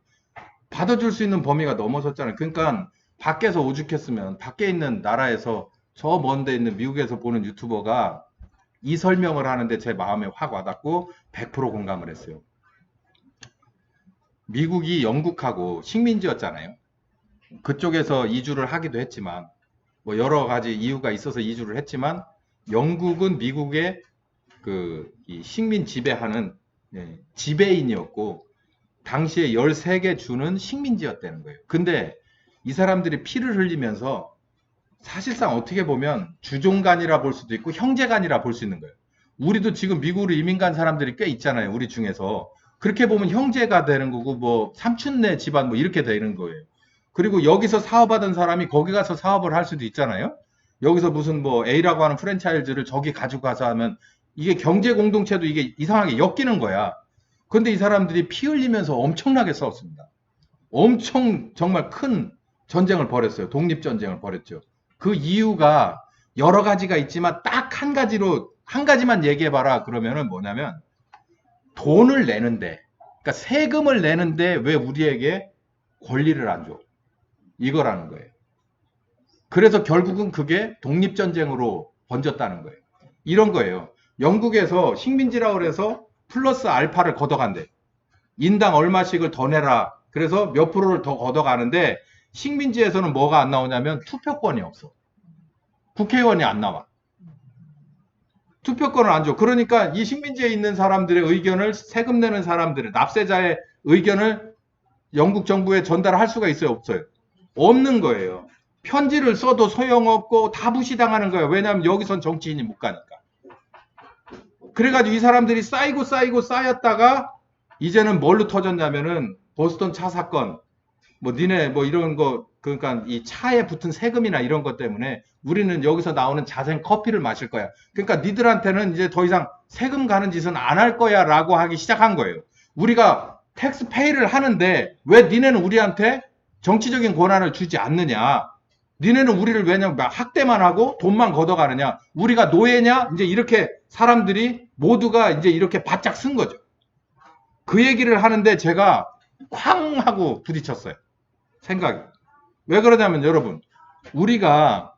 받아줄 수 있는 범위가 넘어섰잖아요. 그러니까 밖에서 오죽했으면 밖에 있는 나라에서 저 먼 데 있는 미국에서 보는 유튜버가 이 설명을 하는데 제 마음에 확 와닿고 100% 공감을 했어요. 미국이 영국하고 식민지였잖아요. 그쪽에서 이주를 하기도 했지만 뭐 여러 가지 이유가 있어서 이주를 했지만 영국은 미국의 이 식민 지배하는 지배인이었고 당시에 13개 주는 식민지였다는 거예요. 근데 이 사람들이 피를 흘리면서 사실상 어떻게 보면 주종간이라 볼 수도 있고 형제간이라 볼 수 있는 거예요. 우리도 지금 미국으로 이민 간 사람들이 꽤 있잖아요. 우리 중에서. 그렇게 보면 형제가 되는 거고 뭐 삼촌네 집안 뭐 이렇게 되는 거예요. 그리고 여기서 사업하던 사람이 거기 가서 사업을 할 수도 있잖아요. 여기서 무슨 뭐 A라고 하는 프랜차이즈를 저기 가지고 가서 하면 이게 경제 공동체도 이게 이상하게 엮이는 거야. 근데 이 사람들이 피 흘리면서 엄청나게 싸웠습니다. 엄청 정말 큰 전쟁을 벌였어요. 독립전쟁을 벌였죠. 그 이유가 여러 가지가 있지만 딱 한 가지만 얘기해봐라. 그러면은 뭐냐면 돈을 내는데, 그러니까 세금을 내는데 왜 우리에게 권리를 안 줘? 이거라는 거예요. 그래서 결국은 그게 독립전쟁으로 번졌다는 거예요. 이런 거예요. 영국에서 식민지라고 해서 플러스 알파를 걷어간대. 인당 얼마씩을 더 내라. 그래서 몇 프로를 더 걷어가는데 식민지에서는 뭐가 안 나오냐면 투표권이 없어. 국회의원이 안 나와. 투표권을 안 줘. 그러니까 이 식민지에 있는 사람들의 의견을 세금 내는 사람들의 납세자의 의견을 영국 정부에 전달할 수가 있어요? 없어요? 없는 거예요. 편지를 써도 소용없고 다 무시당하는 거예요. 왜냐하면 여기선 정치인이 못 가니까. 그래가지고 이 사람들이 쌓이고 쌓였다가 이제는 뭘로 터졌냐면은 보스턴 차 사건, 뭐 니네 뭐 이런 거, 그러니까 이 차에 붙은 세금이나 이런 것 때문에 우리는 여기서 나오는 자생 커피를 마실 거야. 그러니까 니들한테는 이제 더 이상 세금 가는 짓은 안 할 거야 라고 하기 시작한 거예요. 우리가 텍스페이를 하는데 왜 니네는 우리한테 정치적인 권한을 주지 않느냐. 니네는 우리를 왜냐면 학대만 하고 돈만 걷어가느냐. 우리가 노예냐? 이제 이렇게 사람들이 모두가 이제 이렇게 바짝 쓴 거죠. 그 얘기를 하는데 제가 쾅 하고 부딪혔어요. 생각이. 왜 그러냐면 여러분, 우리가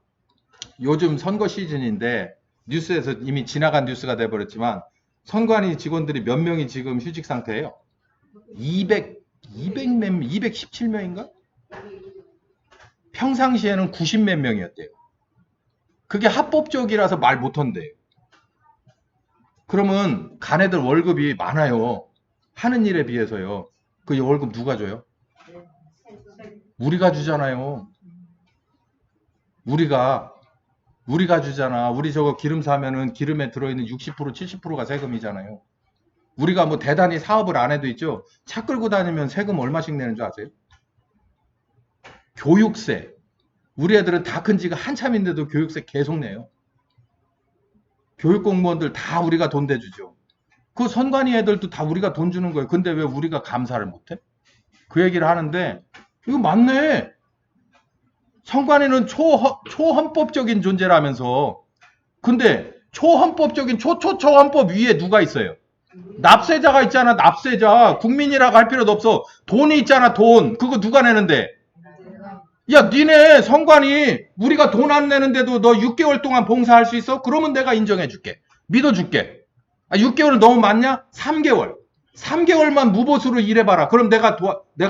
요즘 선거 시즌인데 뉴스에서 이미 지나간 뉴스가 돼버렸지만 선관위 직원들이 몇 명이 지금 휴직 상태예요? 217명인가? 평상시에는 90 몇 명이었대요. 그게 합법적이라서 말 못한대요. 그러면 가네들 월급이 많아요. 하는 일에 비해서요. 그 월급 누가 줘요? 우리가 주잖아요. 우리가 주잖아. 우리 저거 기름 사면은 기름에 들어있는 60% 70%가 세금이잖아요. 우리가 뭐 대단히 사업을 안 해도 있죠. 차 끌고 다니면 세금 얼마씩 내는 줄 아세요? 교육세. 우리 애들은 다 큰 지가 한참인데도 교육세 계속 내요. 교육 공무원들 다 우리가 돈 대주죠. 그 선관위 애들도 다 우리가 돈 주는 거예요. 근데 왜 우리가 감사를 못해? 그 얘기를 하는데 이거 맞네. 선관위는 초헌법적인 존재라면서. 근데 초헌법적인 초헌법 위에 누가 있어요? 납세자가 있잖아. 납세자. 국민이라고 할 필요도 없어. 돈이 있잖아. 돈. 그거 누가 내는데? 야, 니네 선관위 우리가 돈 안 내는데도 너 6개월 동안 봉사할 수 있어? 그러면 내가 인정해 줄게. 믿어줄게. 6개월은 너무 많냐? 3개월. 3개월만 무보수로 일해봐라. 그럼 내가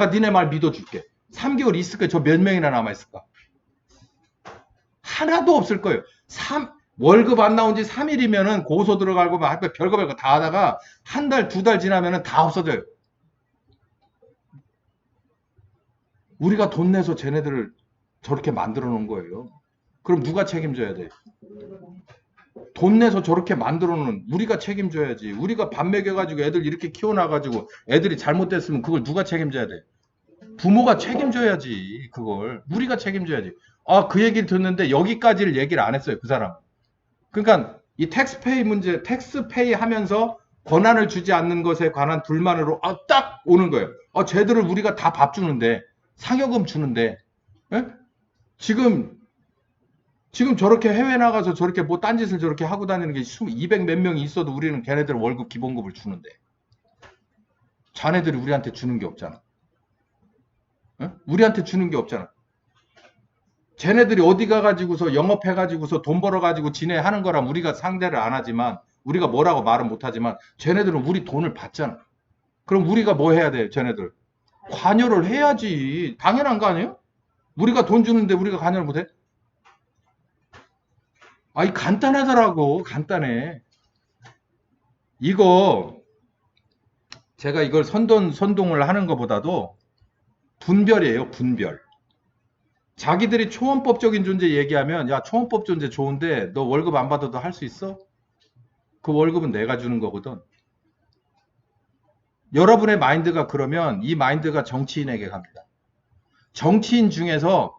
니네 말 믿어줄게. 3개월 있을 거야. 저 몇 명이나 남아있을까? 하나도 없을 거예요. 월급 안 나온 지 3일이면은 고소 들어가고 막 별거 다 하다가 한 달, 두 달 지나면은 다 없어져요. 우리가 돈 내서 쟤네들을 저렇게 만들어 놓은 거예요. 그럼 누가 책임져야 돼? 돈 내서 저렇게 만들어 놓은 우리가 책임져야지. 우리가 밥 먹여가지고 애들 이렇게 키워놔가지고 애들이 잘못됐으면 그걸 누가 책임져야 돼? 부모가 책임져야지. 그걸 우리가 책임져야지. 그 얘기를 듣는데 여기까지를 얘기를 안 했어요. 그 사람. 그러니까 이 텍스페이 문제, 텍스페이 하면서 권한을 주지 않는 것에 관한 불만으로 딱 오는 거예요. 쟤들을 우리가 다 밥 주는데 상여금 주는데 에? 지금 저렇게 해외 나가서 저렇게 뭐 딴짓을 저렇게 하고 다니는 게 200 몇 명이 있어도 우리는 걔네들 월급 기본급을 주는데 자네들이 우리한테 주는 게 없잖아. 에? 우리한테 주는 게 없잖아. 쟤네들이 어디 가가지고서 영업해가지고서 돈 벌어가지고 지네 하는 거랑 우리가 상대를 안 하지만 우리가 뭐라고 말은 못하지만 쟤네들은 우리 돈을 받잖아. 그럼 우리가 뭐 해야 돼? 쟤네들 관여를 해야지. 당연한 거 아니에요? 우리가 돈 주는데 우리가 관여를 못해? 이 간단하더라고. 간단해. 이거 제가 이걸 선동을 하는 것보다도 분별이에요. 분별. 자기들이 초헌법적인 존재 얘기하면 야 초헌법 존재 좋은데 너 월급 안 받아도 할 수 있어? 그 월급은 내가 주는 거거든. 여러분의 마인드가 그러면 이 마인드가 정치인에게 갑니다. 정치인 중에서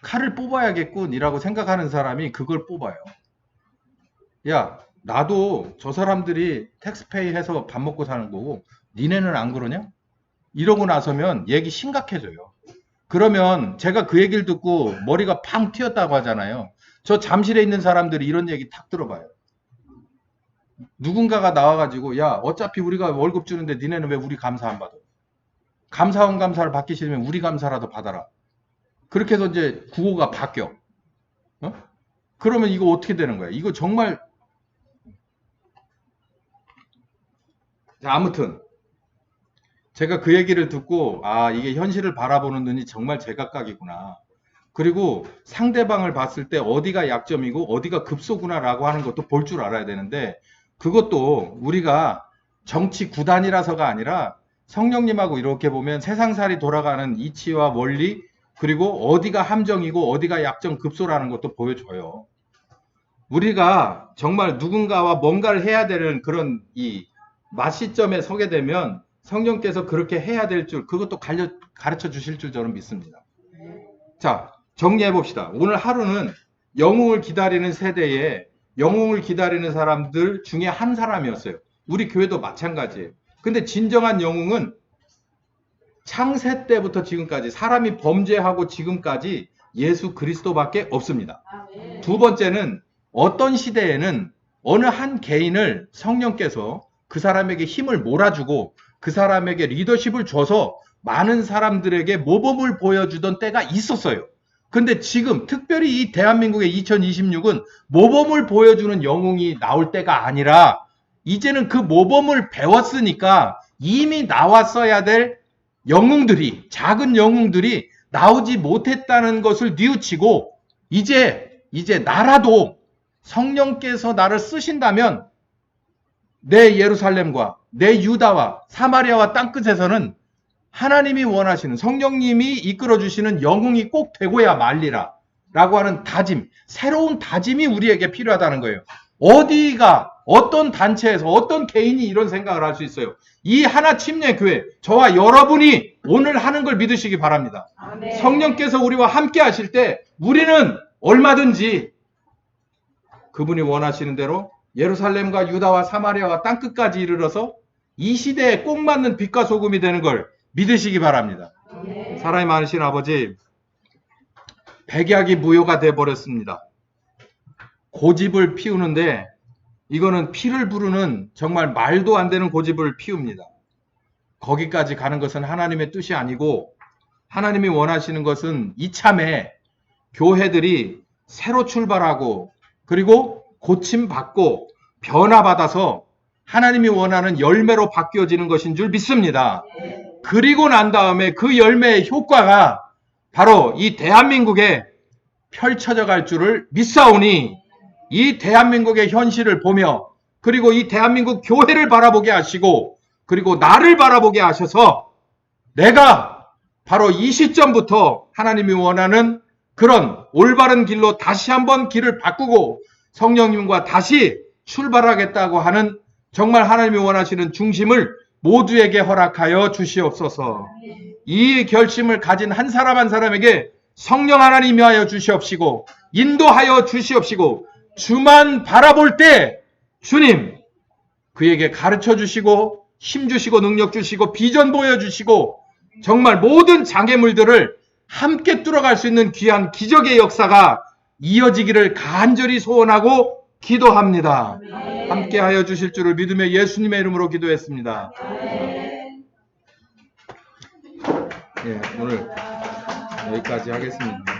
칼을 뽑아야겠군이라고 생각하는 사람이 그걸 뽑아요. 야, 나도 저 사람들이 텍스페이 해서 밥 먹고 사는 거고 니네는 안 그러냐? 이러고 나서면 얘기 심각해져요. 그러면 제가 그 얘기를 듣고 머리가 팡 튀었다고 하잖아요. 저 잠실에 있는 사람들이 이런 얘기 탁 들어봐요. 누군가가 나와가지고 야 어차피 우리가 월급 주는데 니네는 왜 우리 감사 안 받아? 감사원 감사를 받기 싫으면 우리 감사라도 받아라. 그렇게 해서 이제 구호가 바뀌어. 그러면 이거 어떻게 되는 거야? 이거 정말 아무튼 제가 그 얘기를 듣고 이게 현실을 바라보는 눈이 정말 제각각이구나. 그리고 상대방을 봤을 때 어디가 약점이고 어디가 급소구나라고 하는 것도 볼 줄 알아야 되는데 그것도 우리가 정치 구단이라서가 아니라 성령님하고 이렇게 보면 세상살이 돌아가는 이치와 원리 그리고 어디가 함정이고 어디가 약점급소라는 것도 보여줘요. 우리가 정말 누군가와 뭔가를 해야 되는 그런 이 맛시점에 서게 되면 성령께서 그렇게 해야 될 줄, 그것도 가르쳐 주실 줄 저는 믿습니다. 자, 정리해 봅시다. 오늘 하루는 영웅을 기다리는 세대에 영웅을 기다리는 사람들 중에 한 사람이었어요. 우리 교회도 마찬가지예요. 근데 진정한 영웅은 창세 때부터 지금까지 사람이 범죄하고 지금까지 예수 그리스도밖에 없습니다. 두 번째는 어떤 시대에는 어느 한 개인을 성령께서 그 사람에게 힘을 몰아주고 그 사람에게 리더십을 줘서 많은 사람들에게 모범을 보여주던 때가 있었어요. 근데 지금 특별히 이 대한민국의 2026은 모범을 보여주는 영웅이 나올 때가 아니라 이제는 그 모범을 배웠으니까 이미 나왔어야 될 영웅들이, 작은 영웅들이 나오지 못했다는 것을 뉘우치고 이제 나라도 성령께서 나를 쓰신다면 내 예루살렘과 내 유다와 사마리아와 땅끝에서는 하나님이 원하시는 성령님이 이끌어주시는 영웅이 꼭 되고야 말리라 라고 하는 다짐, 새로운 다짐이 우리에게 필요하다는 거예요. 어디가 어떤 단체에서 어떤 개인이 이런 생각을 할 수 있어요. 이 하나 침례 교회, 저와 여러분이 오늘 하는 걸 믿으시기 바랍니다. 아멘. 성령께서 우리와 함께 하실 때 우리는 얼마든지 그분이 원하시는 대로 예루살렘과 유다와 사마리아와 땅끝까지 이르러서 이 시대에 꼭 맞는 빛과 소금이 되는 걸 믿으시기 바랍니다. 아멘. 사랑이 많으신 아버지, 백약이 무효가 되어버렸습니다. 고집을 피우는데 이거는 피를 부르는 정말 말도 안 되는 고집을 피웁니다. 거기까지 가는 것은 하나님의 뜻이 아니고 하나님이 원하시는 것은 이참에 교회들이 새로 출발하고 그리고 고침받고 변화받아서 하나님이 원하는 열매로 바뀌어지는 것인 줄 믿습니다. 그리고 난 다음에 그 열매의 효과가 바로 이 대한민국에 펼쳐져 갈 줄을 믿사오니 이 대한민국의 현실을 보며 그리고 이 대한민국 교회를 바라보게 하시고 그리고 나를 바라보게 하셔서 내가 바로 이 시점부터 하나님이 원하는 그런 올바른 길로 다시 한번 길을 바꾸고 성령님과 다시 출발하겠다고 하는 정말 하나님이 원하시는 중심을 모두에게 허락하여 주시옵소서. 이 결심을 가진 한 사람 한 사람에게 성령 하나님이 하여 주시옵시고 인도하여 주시옵시고 주만 바라볼 때 주님 그에게 가르쳐 주시고 힘 주시고 능력 주시고 비전 보여주시고 정말 모든 장애물들을 함께 뚫어갈 수 있는 귀한 기적의 역사가 이어지기를 간절히 소원하고 기도합니다. 함께 하여 주실 줄을 믿으며 예수님의 이름으로 기도했습니다. 예, 오늘 여기까지 하겠습니다.